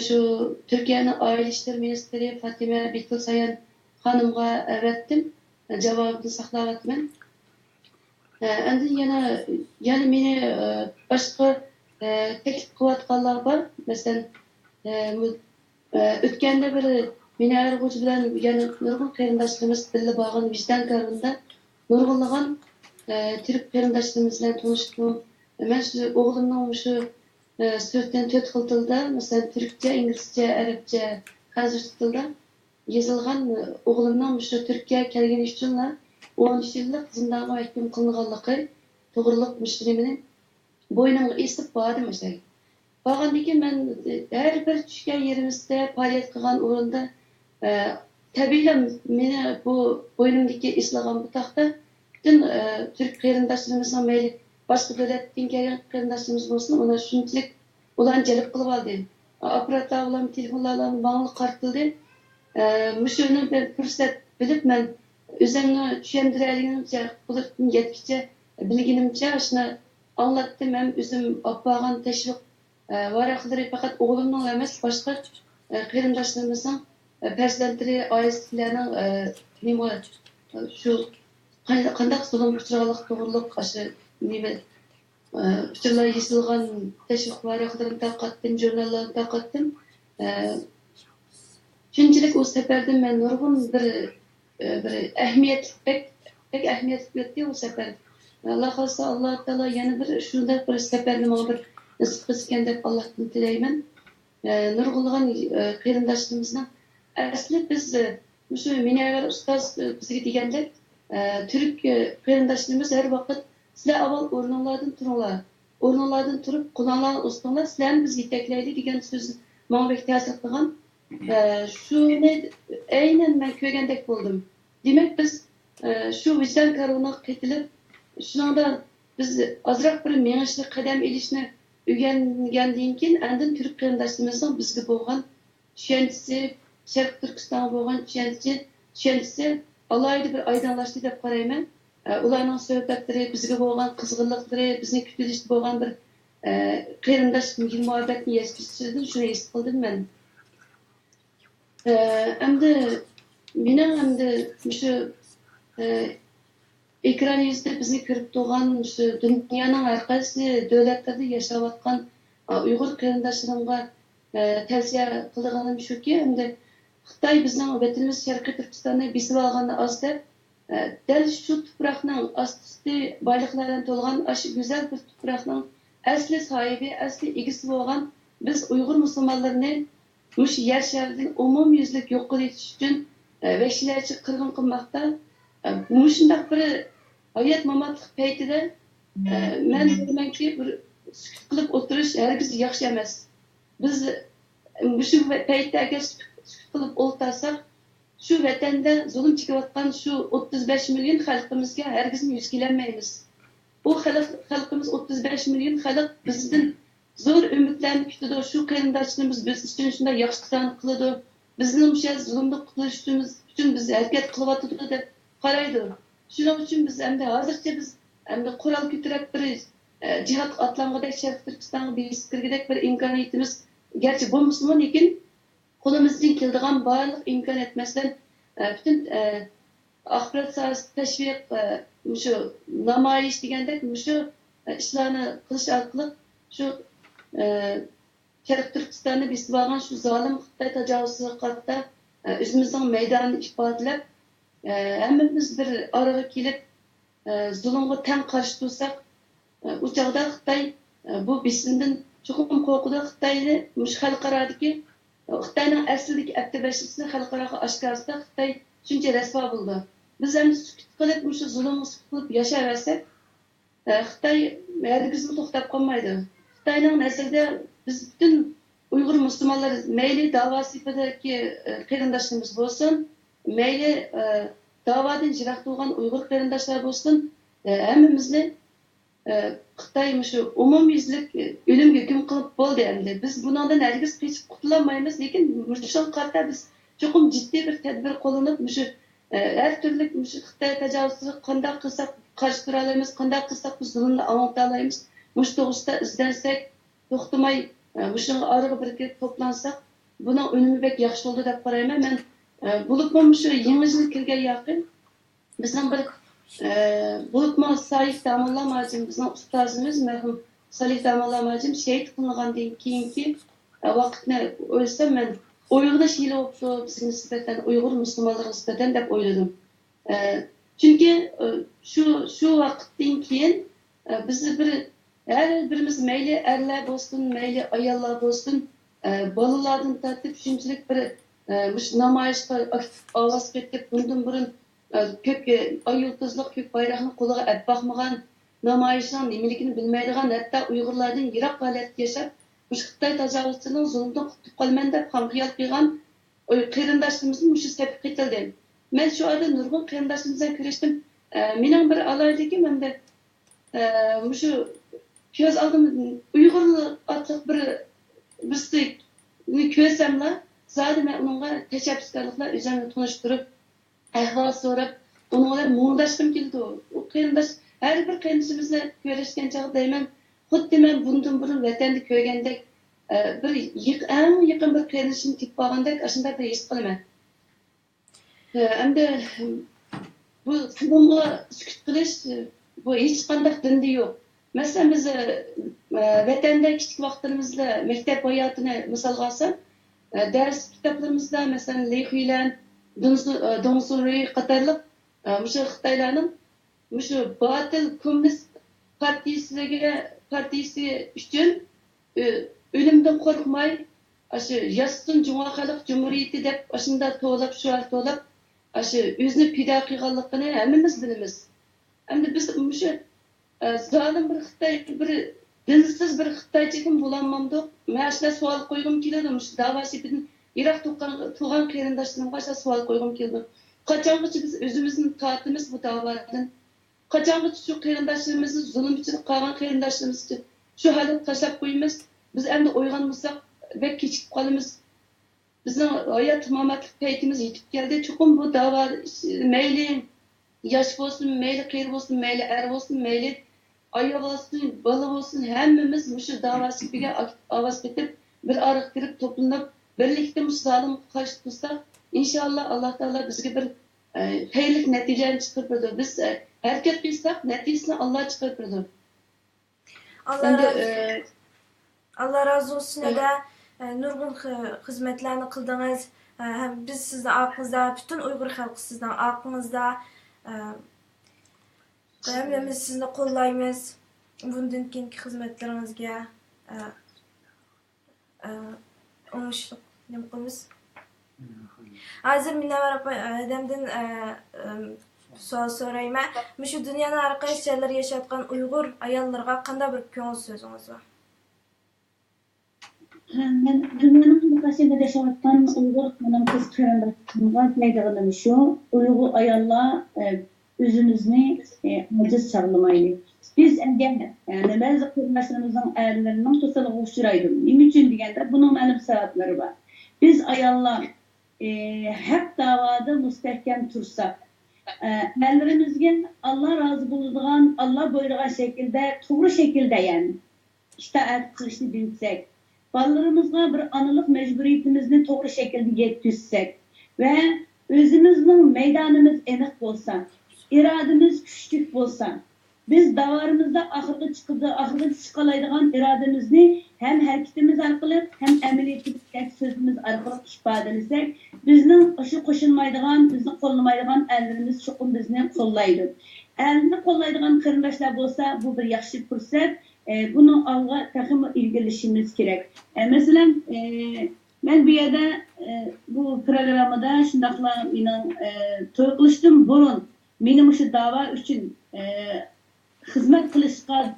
Speaker 3: shu Turkiyaning oila ishlar ministri Fatima Bekilsayan xonimga avatdim, javobini saqlayapman. Endi yana meni boshqa taklif qilayotganlar bor. Masalan, o'tganda bir meni arg'uvchi bilan yana nurg'un qarindoshlarimiz birga bo'lgan vijdon karında nurg'unlagan Türk qarindoshlarimiz bilan tanishdim. Men shu o'g'limning shu so'zdan 4 xil tilda, masalan turkcha, inglizcha, arabcha, hozircha tilda yozilgan o'g'limning shu Turkiyaga kelgani uchunlar 13 yillik zindonga mahkum qilinganligi to'g'riliq muslimini bo'ynimga esib bordim o'sha. Borgandan keyin men har bir tushgan yerimizda faoliyat qilgan o'rinda tabiiy meni bu bo'ynimdagi eslagan bu taxta bütün Türk qarindoshlarimizni mayli boshqa davlatdan kelgan qarindoshlarimiz bo'lsin, ular shunchalik ularni jalb qilib oldi. Operatorlar bilan telefonlar bilan ma'lum qartildi. Müşünü bir fırsat bilip men özümni tushuntiradigancha qilib yetkicha bilginimcha shuni anlattım. Hem özüm apağan teşvik varaqlari faqat o'g'limning emas, boshqa qarindoshlarımızın farzandlari, oilasilarning nima shu qandaq zulm uchrag'liq to'g'riliq shu nima uchurlar yozilgan teşvik varaqlarini tarqatdim, jurnallarni tarqatdim. Shunchalik o safarda men nurg'un bir ahamiyatli pek ahamiyatli o'tdi o safar. Alloh xolsa Alloh taolo yana bir shunday bir safarni menga bir nasib qilsin deb Allohdan tilayman. Nurg'ulg'an qarindoshlarimizni asli biz shu minaver ustoz bizga degandek turk qarindoshlarimiz har vaqt sizlar avval o'rninglardan turib qulonlarni ustinglar, sizlarni biz yetaklaydi degan so'zni menga bek ta'sir qilgan. Shuni aynan men ko'rgandek bo'ldim. Demak biz shu vijdon karvoniga qaytilib, shuningda biz ozroq bir mengishli qadam ilishni o'rgangandan keyin andin turk qarindoshlarimizning bizga bo'lgan tushunchasi, Sharq Turkistonga bo'lgan tushunchasi alohida bir oydinlashdi deb qarayman. Ularning suhbatlari, bizga bo'lgan qizg'inliklari, bizni kutilishda bo'lgan bir qarindosh muhabbatni yashashdan shuni his qildim men. Endi shu ekran yuzida bizni ko'rib turgan shu dunyoning har qaysi davlatlarda yashayotgan Uyg'ur qarindoshlarimga tavsiya qilganim shuki, endi Xitoy bizning vatanimiz Sharqiy Turkistonni besib olganda oz deb dal shu tuproqning osti boyliqlardan to'lgan shu go'zal bir tuproqning asli sohibi, asli egasi bo'lgan biz Uyg'ur musulmonlarini mush yer sharidan umumyuzlik yo'q qilish uchun vahshiylarcha qirg'in qilmoqda. Mushundaq bir hayot mamotlik paytida men bilmanki bir sukut qilib o'tirish hargiz yaxshi emas. Biz shu paytda agar sukut qilib o'tirsak, shu vatanda zulm chekayotgan shu 35 million xalqimizga hargiz yuz kelolmaymiz. Bu xalqimiz 35 million xalq bizdan zo'r umidlarni kutadi. Shu qarindoshlarimiz biz uchun shunday yaxshiliklarni qiladi. Bizning o'sha zulmni qutulishimiz uchun biz harakat qilyotdi deb qaraydi. Shuning uchun biz endi hozircha biz endi qurol ko'tarib bir jihad atlangadek Sharq Turkistonga besib kirgidek bir imkoniyatimiz garchi bo'lmasmi, lekin qo'limizdan keladigan barliq imkoniyat masalan butun axborot sohasida tashviq shu namoyish degandek shu ishlarni qilish orqali shu Sharq Turkistonni besib olgan shu zolim Xitoy tajovuzchiga qarata o'zimizning maydonni ifodalab hammamiz bir oraga kelib zulmga tang qarshi tursak, u chog'da Xitoy bu besimdan chuqur qo'rqudi. Xitoyni mush xalqarodagi Xitoyning aslidagi aktivlashisini xalqaroga oshkorlashda Xitoy shuncha rasvo bo'ldi. Biz ham sukut qilib shu zulmni sukut qilib yashayversak, Xitoy hargiz to'xtab qolmaydi. Xitoyning nazarida biz bütün Uyg'ur musulmonlar mayli da'vo sifatidagi qarindoshlarimiz bo'lsin, mayli da'vodan jiroq turgan Uyg'ur qarindoshlar bo'lsin, hammamizni Xitoy shu umumyuzlik o'limga hukm qilib bo'ldi endi. Biz bundan hargiz qochib qutulolmaymiz, lekin shunga qarata biz cho'qim jiddiy bir tadbir qo'llanib, shu har turli shu Xitoy tajovuzchiga qanday qilsak qarshi tura olamiz, qanday qilsak biz zulmni anglata olamiz, mush to'g'risida izlansak, to'xtamay shunga oraga birga to'plansak, buning unumi bek yaxshi bo'ldi deb qarayman. Men bo'libmi shu yangi yil kirgan yaqin bizning bir bo'libmi Salih Damolla Majim bizning ustozimiz marhum Salih Damolla Majim shahid qilingandan keyingi vaqtni o'ylsam men uyg'onish yili bo'libdi bizga nisbatan Uyg'ur musulmonlarga nisbatan deb o'yladim. Chunki shu vaqtdan keyin bizni bir her birimiz mayli erlar bo'lsin, mayli ayollar bo'lsin, bolalardan tortib shunchalik bir namoyishga ovoz qo'yib bundan burun ko'p ay yulduzliq ko'k bayroqni qo'liga olib boqmagan, namoyishning nimaligini bilmaydigan, hatto Uyg'urlardan yiroq holatda yashab, Xitoy tajovuzchining zulmidan qutulib qolman deb ham xiyol qilgan qarindoshlarimizni shu sabab qitildi. Men shu yerda nurg'un qarindoshlarimiz bilan ko'rishdim. Mening bir aloyligim hamda shu ko'z oldim Uyg'ur otliq bir bizni ko'rsamlar, Zaten ben onunla teşebbüskarlıkla üzerine tanıştırıp, ahval sorup, onunla muğdaşkım keldi o kıyındaş, her bir kıyındaşımızla görüşken çağı deymen, xuddi men bundan burun vatanda ko'rgandek bir eng yaqin bir kıyındaşımı tip bağandek aşında bir his qilaman. Endi bu bunga sukut qilish bu hech qanday dindi yo'q. Masalan biz vatanda kichik vaqtlarimizda maktab hayotini misolga olsam, ders kitoblarimizda masalan Li Huilan, Dong Sunri qatorliq o'sha Xitoylarning o'sha botil kommunist partiyasi uchun o'limdan qo'rqmay, o'sha Yassin Juma xalq jumuriyati deb o'shunda to'lab shu o'zini pido qilganligini hammamiz bilamiz. Endi biz o'sha zalim bir Xitoy, bir dinsiz bir Xitoychidan bo'lolmamdiq. Men shunday savol qo'ygim keladi. Shu da'vo sepidan Iroq tug'an qarindoshlarimga shu savol qo'ygim keldi. Qachongacha biz o'zimizni tortimiz bu da'vodan? Qachongacha shu qarindoshlarimizni zulm ichida qolgan qarindoshlarimizni shu holat tashlab qo'yamiz? Biz endi o'yganmasak va kechib qolamiz. Bizning hayot mamatlik paytimiz yetib keldi. Chuqur bu da'vo mayli yosh bo'lsin, mayli qiyr bo'lsin, mayli er bo'lsin, mayli ayol bo'lsin, bola bo'lsin, hammamiz shu da'vo sepiga ovoz ketib, bir ariq kirib to'planib, birlikda shu zolimga qarshi tursak, inshaalloh Alloh taolo bizga bir xayrli natijani chiqarib beradi. Biz harakat qilsak, natijasini Alloh chiqarib beradi.
Speaker 1: Allah razı olsun da nurgun hizmetlerini kıldınız. Biz sizden aklınızda, bütün Uygur halkı sizden aklınızda. Hemmemiz sizni kollaymiz. Bundan keyingi hizmetlerinizge oңuшлuk nima qilamiz. Hozir Minnavar adamdan savol so'rayman. Shu dunyoning har qaysi joylarida yashayotgan Uyg'ur ayollarga qanday bir ko'ngil so'zingiz bor?
Speaker 2: Men dünyanın başında yaşayotgan Uygur hanım kız qarindoshlarga deydiganim shu, Uyg'ur ayollar o'zimizni ojiz saqlamaylik. Biz eğer yani bazı qarindoshlarımızın erlerining to'saliga uchraydi. Nima uchun deganda buning ma'lum sabablari bor. Biz ayollar haq da'voda mustahkam tursak, erlerimizga Allah razı bo'ladigan, Allah buyurgan şekilde, to'g'ri şekilde yani itoat qilishni bilsak, balalarımızga bir analık mecburiyetimizni to'g'ri şekilde yetkizsek ve özümüzün meydanımız aniq bo'lsa, irademiz kuchli bo'lsa, biz davarimizda ahırga chiqalaydigan irademizni hem hareketimiz orqali hem amaliyotimizdagi so'zimiz orqali ifodalasak, bizning shu qo'shilmaydigan, bizni qo'llamaydigan ellerimiz chuqur bizni qo'llaydi. Elni qo'llaydigan qarindoshlar bo'lsa, bu bir yaxshi fursat. Bunu alga takım ilgilişimiz gerek. Mesela ben bir yerde bu programda şundakla to'y qilishdim burun benim şu dava için hizmet qilishga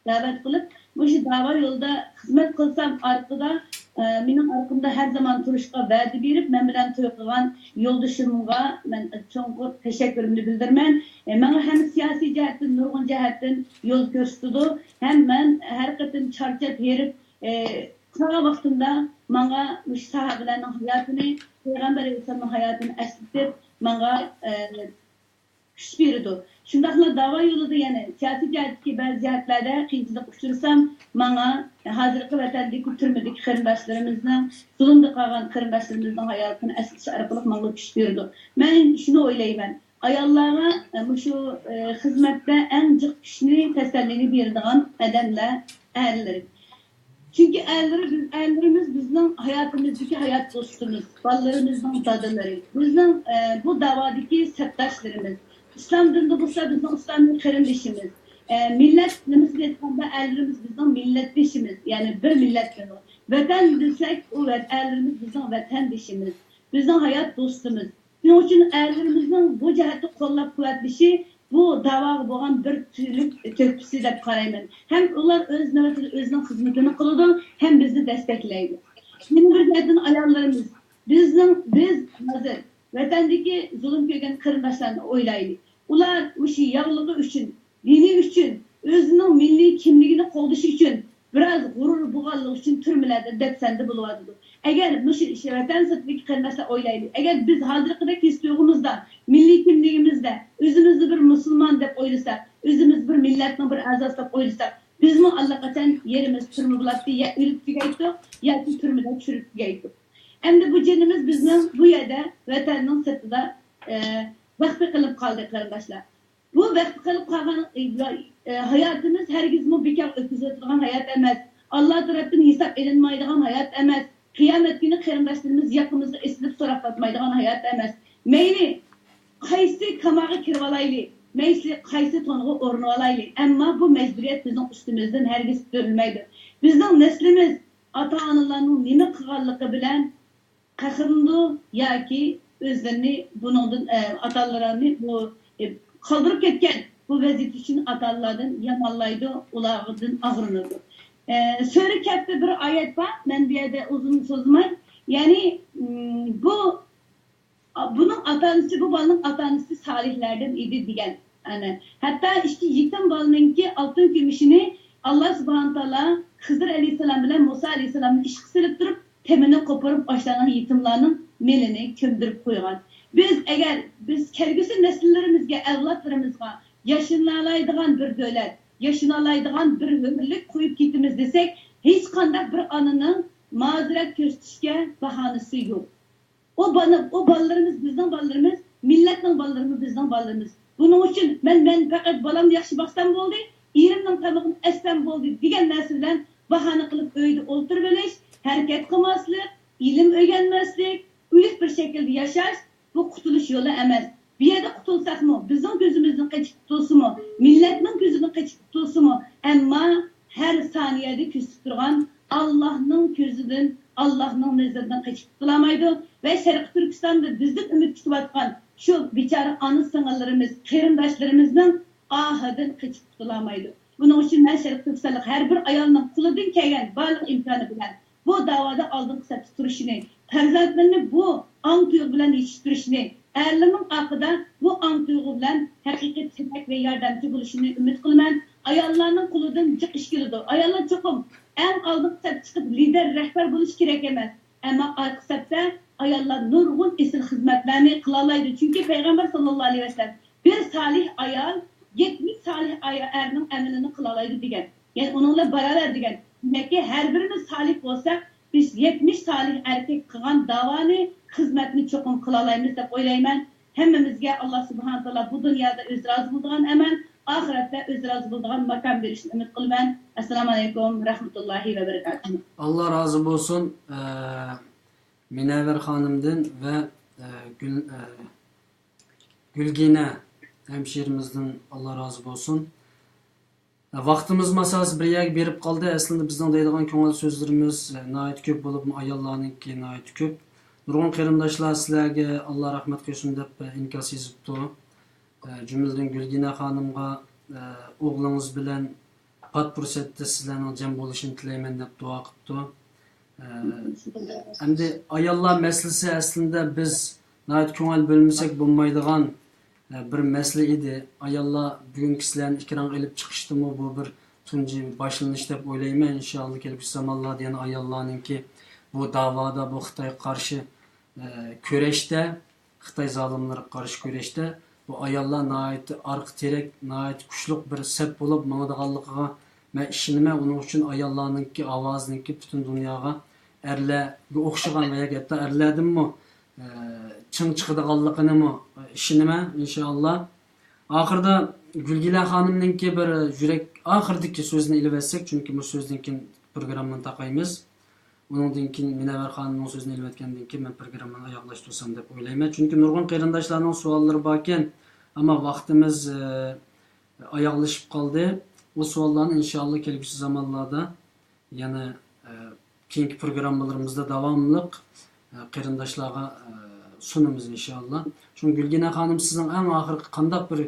Speaker 2: davet qilib, şu dava yolda hizmet qilsam arkada mening arkamda her zaman turishga va'da berib, men bilan to'y qilgan yo'ldoshimga men cho'nqur teşekkürümni bildirman. Menga hem siyasi jihatdan, nurg'un jihatdan yo'l ko'rsatdi. Hem men her qatim charchab herib, qara vaqtimda menga mush sahobalarning hayotini, Peygamber Aleyhisselam'ın hayotini eslatib, menga kuch berdi. Shundaqla da'vo yo'lida yani siyasi jihatdagi ba'zi jihatlarda qiyinchilik uchrasam, menga hozirgi vatandagi turmadagi qarindoshlarimizni, zulmda qolgan qarindoshlarimizni hayotini eslash orqali menga kuch berdi. Men shuni o'ylayman. Ayollarga şu hizmette en jiq kuchni tasallini beradigan odamlar erlar. Çünkü erlerimiz bizning hayotimizdagi hayot do'stimiz, bolalarimizning dadalari, bizning bu davodagi sabdoshlarimiz. İslam dinida bo'lsa bizning islomning qarindoshimiz. Millat nimasi aytganda erlerimiz bizning millatdoshimiz, ya'ni bir millatdan. Vatan desak, o erlerimiz bizning vatandoshimiz, bizning hayot do'stimiz. Bunun için erlerimizin bu cihette qo'llab quvvatlashi bu da'voga bo'lgan bir türlük töküsü deb qarayman. Hem ular o'z navbatida o'zining xizmatini qiladi, hem bizni desteklaydi. Mening bir jihatdan ayollarimiz biz hozir vatandagi zulm ko'rgan qarindoshlarni o'ylaylik. Ular o'sha yog'ligi uchun, dini uchun, o'zining milliy kimligini qo'llashi uchun, biraz g'urur bo'lganligi uchun turmalarda depsanda bo'lyapti. Eğer bu vatan sırtındaki kırnaşla oylaydı. Eğer biz hazırlıkta kestiğimizde, milli kimliğimizde, özümüzü bir Müslüman dep oylasak, özümüz bir milletin bir azası dep oylasak, biz mi Allah kaçan yerimiz türmü bulattı, ya ürüp tügeyttik, ya ki türmüden çürüp tügeyttik. Hem de bu cenimiz bizden bu yerde vatanın sırtında vakfı kılıp kaldı kardeşler. Bu vakfı kılıp kalan hayatımız herkes bekar öküzetilen hayat emez. Allah tarafından hesap edilmeydiğin hayat emez. Kıyamet günü kırımdaşlarımız yakımızda esilip soraqlatmaydigan hayat emez. Meyli qaysi kamağı kirvalaylı, meyli qaysi tonuğu ornu alaylı. Ama bu mecburiyet bizim üstümüzden herkes görülmeydi. Bizim neslimiz ata-analarının nime kıgallığı bilen kakındı ya ki özlerini bunun atalarını bu kaldırıp ketken bu vaziyet için atalardan yamallaydı, ulağıdın ağrınırdı. Şöyle kepte bir ayet var, ben bir yerde uzun sözmay. Yani bunun atanısı, bu balının atanısı salihlerden idi diyen. Yani, hatta işte yetim balının ki altın gümüşünü Allah subhanahu ta'ala Hızır aleyhisselam ile Musa aleyhisselamın iş kısılıp durup temini koparıp başlanan yetimlerin melini kömdürüp koygan. Biz kelgüsü nesillerimizge, evlatlarımızga yaşınalaydıgan bir dövlet, yaşınalaydıgan bir ömürlük koyup gitimiz desek, hiç kandak bir anının mazeret gösterişke bahanesi yok. O ballarımız bizden ballarımız, milletin ballarımız bizden ballarımız. Bunun için ben fakat balam yaxşı baksam oldu, yerimden tamamını estem oldu diyen nesilden bahane kılıp öyde oturveliş, hareket kılmaslık, ilim öğrenmezlik, ülük bir şekilde yaşar, bu kurtuluş yolu emez. Bir yerde kurtulsak mı? Bizim gözümüzün kaçıp kurtulsu mu? Milletin gözünün kaçıp kurtulsu mu? Ama her saniyede küsüp durgan Allah'ın gözünden, Allah'ın nezarından kaçıp kurtulamaydı. Ve Şerq Türkistan'da bizden ümit tutuvatkan şu biçare anı sanalarımız, kırımdaşlarımızdan ahadın kaçıp kurtulamaydı. Bunun için ben Şerq Türkistan'lık her bir ayağından kuludun kelgen varlık imkanı bilen bu davada aldığın kısa tuturuşunu, perzentlerini bu an duygu bilen yetiştirişini, erlimin akıda bu an duygu bilen hakikat sevmek ve yardımcı buluşunu ümit kılman, ayarlarının kuludun cık iş geliyor. Ayarlar çokum, en aldığın kısa çıkıp lider, rehber buluş gerek emez. Ama kısapta ayarlar nurgun isil hizmetlerini kılalaydı. Çünkü Peygamber sallallahu aleyhi ve sellem bir salih ayar, 70 salih erinin emelini kılalaydı diyen. Yani onunla beraber diyen. Demek ki her birimiz salih olsak, biz 70 salih erkek kılan davanı, hizmetini çokum kılalayımız da oylayman. Hemmemizge Allah subhanahu ta'ala bu dünyada öz razı bulduğun hemen, ahirette öz razı bulduğun makam verişini ümit kılman. Esselamu aleyküm, rahmetullahi ve berekatuhu.
Speaker 4: Allah razı olsun Münevver Hanım'dan ve Gülgine hemşehrimizden Allah razı olsun. Vaqtimiz masalasi bir yak berib qoldi. Aslında bizning deydigan ko'ngil so'zlarimiz nihoyat ko'p bo'lib, ayollarningki nihoyat ko'p. Nurg'un qarindoshlar sizlarga Alloh rahmat qilsin deb inkos yozibdi. Jumladan Gulgina xonimga o'g'lingiz bilan pat fursatda sizlarning jam bo'lishini tilayman deb duo qilibdi. Endi ayollar masalasi aslında biz nihoyat ko'ngil bo'lmasak bo'lmaydigan bir mesele idi. Ayollar bugünkü sizlerin ikram elip çıkıştı mı bu bir tunci başlanış deb o'ylayman. İnşallah kelgusi zamonlarda yana ayollarninki bu davada bu Xitoyga qarshi kurashda, Xitoy zolimlariga qarshi kurashda bu ayollar nihoyat arq terek, nihoyat kuchli bir sep bo'lib mangadiganligiga men ishonaman. Uning uchun ayollarninki ovoziniki butun dunyoga erlarga o'xshagan va hatto erlardimmi çın çıkıdığanlıqını mı işinime inşallah. Ahırda Gülgila Hanım'ınki bir yürek ahırdaki sözünü ilivetsek çünkü bu sözünki programını takayımız. Onunki Münevver Hanım'ın sözünü ilivetkendinki ben programını ayaklaştırsam dep oylayman. Çünkü nurgun qarindoshlarning sualları barken ama vaktimiz ayaklaşıp kaldı. O suallarni inşallah kelgusi zamanlarda yani keyingi programmalarımızda davamlılık qarindoshlarga sunumuz inşallah. Çünkü Gülgina Hanım sizin en ahir qandaq bir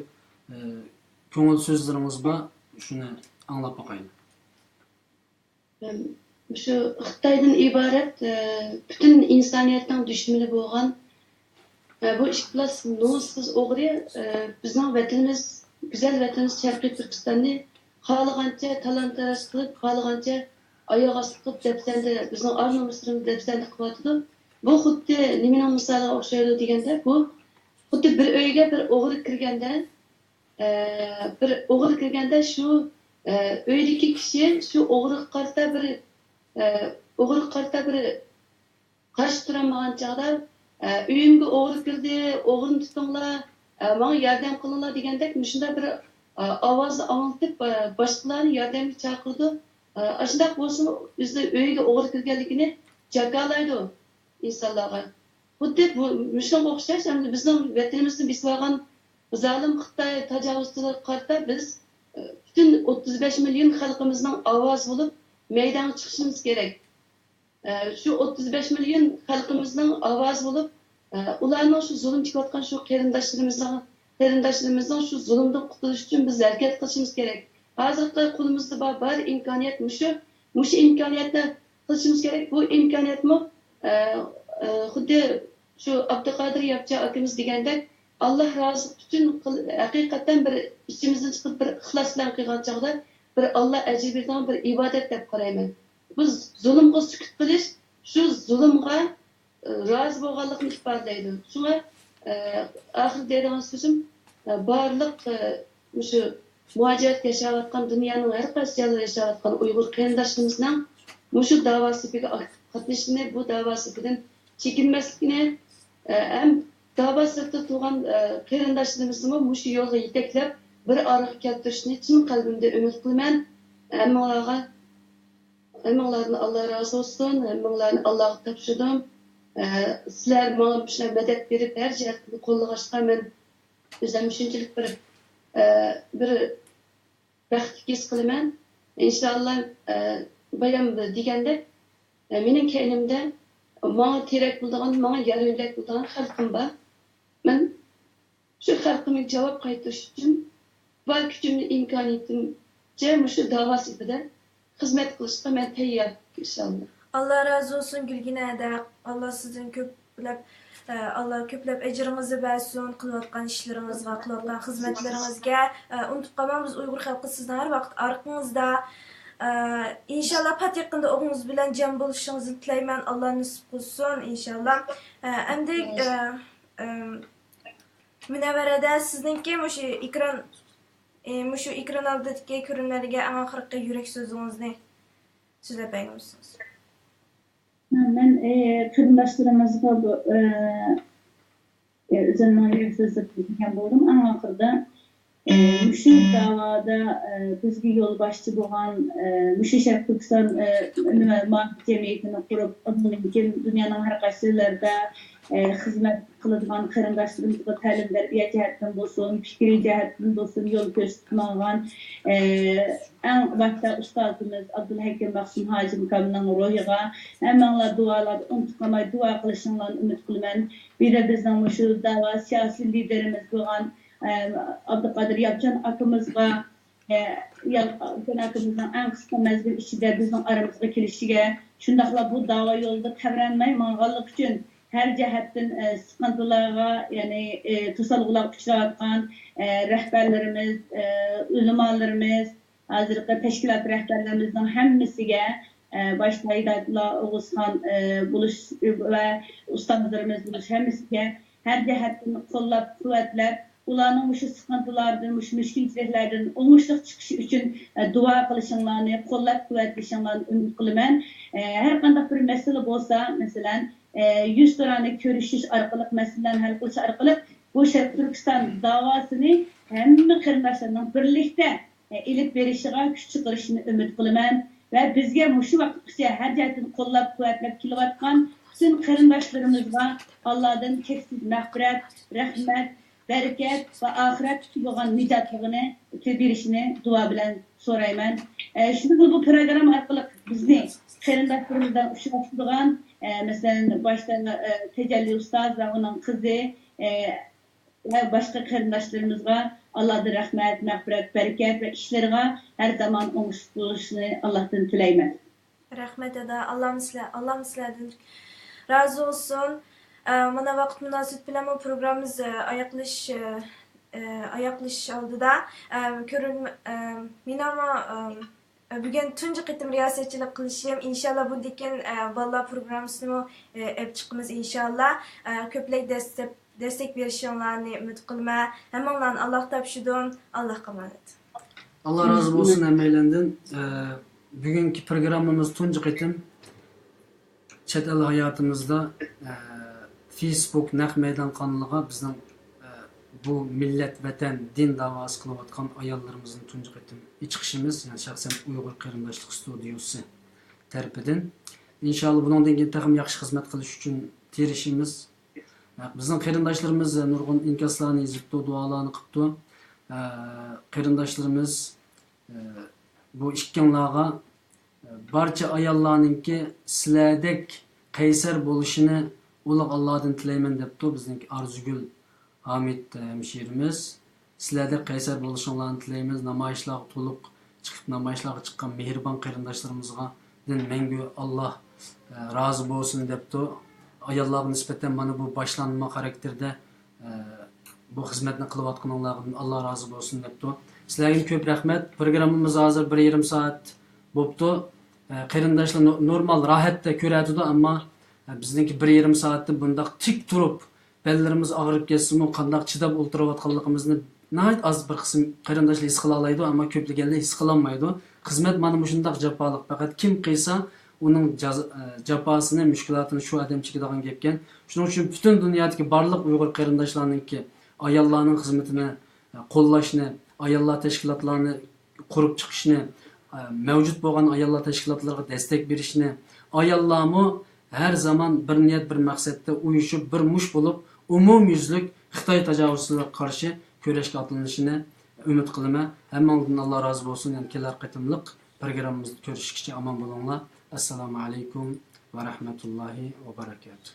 Speaker 4: ko'ngil so'zlaringiz bor, shuni anglab bakayım.
Speaker 3: Şu Xitoydan ibaret bütün insoniyatning dushmani bo'lgan bu ishqiblas no'siz o'g'ri bizning vatanimiz, güzel vatanimiz Sharqiy Turkistonni xohlagancha talon-taroj qilib, xohlagancha ayak astı qilib depsende bizning ar nomusimizni depsende qilyotidi. Bu xuddi nimaning misoliga o'xshaydi deganda, bu xuddi bir uyga bir o'g'ri kirganda, bir o'g'ri kirganda shu uydagi kishi shu o'g'riga qarata bir qarshi turolmagan chog'da uyimga o'g'ri kirdi, o'g'rini tutinglar, menga yordam qilinglar degandek shunday bir ovozni anglatib boshqalarni yordamga chaqirdi. Shunday bo'lsa o'zi uyga o'g'ri kirganligini jakalaydi insonlarga. Xuddi bu shunga o'xshash, bizning vatanimizni besib olgan zalim Xitoy tajovuzchiga qarata biz bütün 35 milyon xalqimizning ovozi bo'lib maydonga chiqishimiz kerak. Şu 35 milyon xalqimizning ovozi bo'lib, ularning shu zulm chekayotgan shu qarindoshlarimizning shu zulmdan qutulish uchun biz harakat qilishimiz kerak. Hozirgi qo'limizda bor imkoniyat mushu imkoniyatni qilishimiz kerak. Bu imkoniyatmi xuddi shu Abduqodir Yapcha akamiz degandek, Alloh rozi uchun haqiqatan bir ichimizdan chiqib bir ixlos bilan qilgan chog'da bir Alloh ajr beradigan bir ibodat deb qarayman. Biz zulmga sukut qilish, shu zulmga rozi bo'lganlikni ifodalaydi. Shunga oxir deydigan so'zim barliq shu muajirat yashayotgan dunyoning har qaysi joylarida yashayotgan Uyg'ur qarindoshlarimizning shu davosiga qatnashishini, bu davosidan chekinmaslikni ham davosida turgan qarindoshlarimizni shu yo'lga yetaklab bir orqa keltirishni chin qalbimda umid qilaman. Hammalardan Allah razı olsun, hammalarni Allah'a topshirdim. Sizlar menga shunday madad berib, har jihatdan qo'llashga men o'zim shunchalik bir baxtli his qilaman. Inshaalloh bayram deganda mening keynimda menga kerak bo'lgan, menga yaronlik bo'lgan xalqim bor. Men shu xalqimga javob qaytarish uchun bor kuchimni, imkoniyatimcha shu davosida xizmat qilishga men tayyor inshaalloh.
Speaker 1: Allah razı olsun Gülgine de. Allah sizin Allah köplep ecrinizi versin, kılayotgan işlerinizga, kılayotgan hizmetlerinizge. Unutup kalmam, biz Uygur halkı sizden her vakit arkanızda. İnşallah pat yakında oğlunuz bilen cem buluşunuzu tileymen. Allah nasip olsun inşallah. Hem de münevverede sizinki şu ekran aldaki görünlerge en ahırkı yürek sözünüz ne? Siz epeyim misiniz?
Speaker 2: Ben kırımdaşlarımızda üzerinden yürek sözü tuturken buldum. En ahırda şu davada bizgi yol başçı boğan Müşü Şerif Türkistan Mahkut Cemiyetini kurup dünyanın her qaysilarda xizmat qiladigan qarindoshlarımızga ta'lim tarbiya jihatdan bo'lsin, fikriy jihatdan bo'lsin yo'l ko'rsatgan eng vaqtda ustozimiz Abdulhakim Maqsum Hoji mukamning ruhiga hammalar duolar unutmay duo qilishinglarni umid qilaman. Bir de bizning shu da'vo siyosiy liderimiz bo'lgan Abduqodir Yapchan akamizga akimizning eng qisqa mezgil ichida bizning aramizga kelishiga, shundaqla bu da'vo yo'lida tavranmay mang'anlik uchun her cihetten sıkıntılara yani tusalgılar uçurayotgan rehberlerimiz, ulemalarımız, hazırlıkta teşkilat rehberlerimizden hemmisiga başta Hidayetullah Oğuzhan buluş ve ustamızlarımız buluş hemmisiga her cihetten kollab kuvvetlab ularning şu sıkıntılardan, şu müşkilliklerden oңushliq chiqishi uchun dua qilishinglarni, qo'llab quvvatlashinglarni umid qilaman. Her qanday bir masala bo'lsa, masalan 100 tane görüşüş arkalık meselelerini hal kılışı arkalık bu Şerif Türkistan davasını hem qarindoshlarning birlikte ilip verişine güç çıkarışını ümit kılıman ve bizge şu vakitçe her cihetten qo'llab quvvatlab kelayotgan bütün qarindoshlarımızga Allah'dan cheksiz mag'firat, rahmat, bereket ve ahiret bo'lgan nijotligini berishini duo bilan so'rayman. Shuni bu program orqali bizni qarindoshlarımızdan uchrashtirgan mesela başta Tecelli Ustaz ve onun kızı ve başka kardeşlerimizga Allah'ın rahmet, mağfiret, bereket ve işlerine her zaman oңushliq bo'lishini Allah'tan tileyman.
Speaker 1: Rahmet eda. Allah sizlerden razı olsun. Mana vaqt münasibet bilen bu programımız ayaklış oldu da. Min ama Bugun tunji qitim riyosatchilik qilishim, inshaalloh bundakin bolalar programmasini olib chiqamiz inshaalloh. Ko'plab destek berishinglarni umid qilaman. Hammanglarni Alloh topshirdim. Allohga emanet.
Speaker 4: Allah razı olsun emeğinden. Bugünkü programımız tunji qitim chet el hayatımızda Facebook naq meydan qonuniga bizning bu millet, vatan, din davası qilayotgan ayollarımızın tunji qitim chiqishimiz, yani şahsen Uyg'ur qarindoshlik studiyasi tarafidan. İnşallah bundan keyin taxim yaxshi xizmat qilish uchun tirishimiz. Bizning qarindoshlarimiz nurg'un inkoslarni yozibdi, duolarni qilibdi. Qarindoshlarimiz bu ikkinlarga barcha ayollarninki sizlardek qaysar bo'lishini ulug' Allohdan tilayman debdi bizning Arzugul Hamid hemşirimiz. Sizlardek qaysar bo'lishinglarni tilaymiz. Namoyishlarga to'liq chiqib namoyishlarga chiqqan mehribon qarindoshlarımızga mangu Alloh rozi bo'lsin debdi. Ayollarga nisbatan mana bu boshlanma xarakterda bu xizmatni qilayotganlardan Alloh rozi bo'lsin debdi. Sizlarga ko'p rahmat. Programmamiz hozir 1,5 soat bo'pti. Qarindoshlar normal rohatda ko'radi, ammo bizniki 1,5 soatda bundaq tik turib, bellarimiz og'rib ketsa-mu, qanday chidab o'tirayotganligimizni nəhayət az bir qism qarindoshlar his qila oladi, ammo ko'pliganda his qila olmaydi. Xizmat mana shunday jafoliq. Faqat kim qilsa, uning jafosini, mushkulotini shu odam chekadigan gapkan. Shuning uchun butun dunyodagi barliq Uyg'ur qarindoshlarningki ayollarning xizmatini qo'llashni, ayollar tashkilotlarini qurib chiqishni, mavjud bo'lgan ayollar tashkilotlariga destek berishni, ayollarmi her zaman bir niyat, bir maqsadda uyushib, bir mush bo'lib, umumyuzlik Xitoy tajovuzlariga qarshi kurashga atlanishini umid qilaman. Hammangizdan Alloh rozi bo'lsin. Yani kelar qatimliq programmamizni ko'rishgacha omon bo'linglar. Assalomu alaykum va rahmatullohi va barakatuh.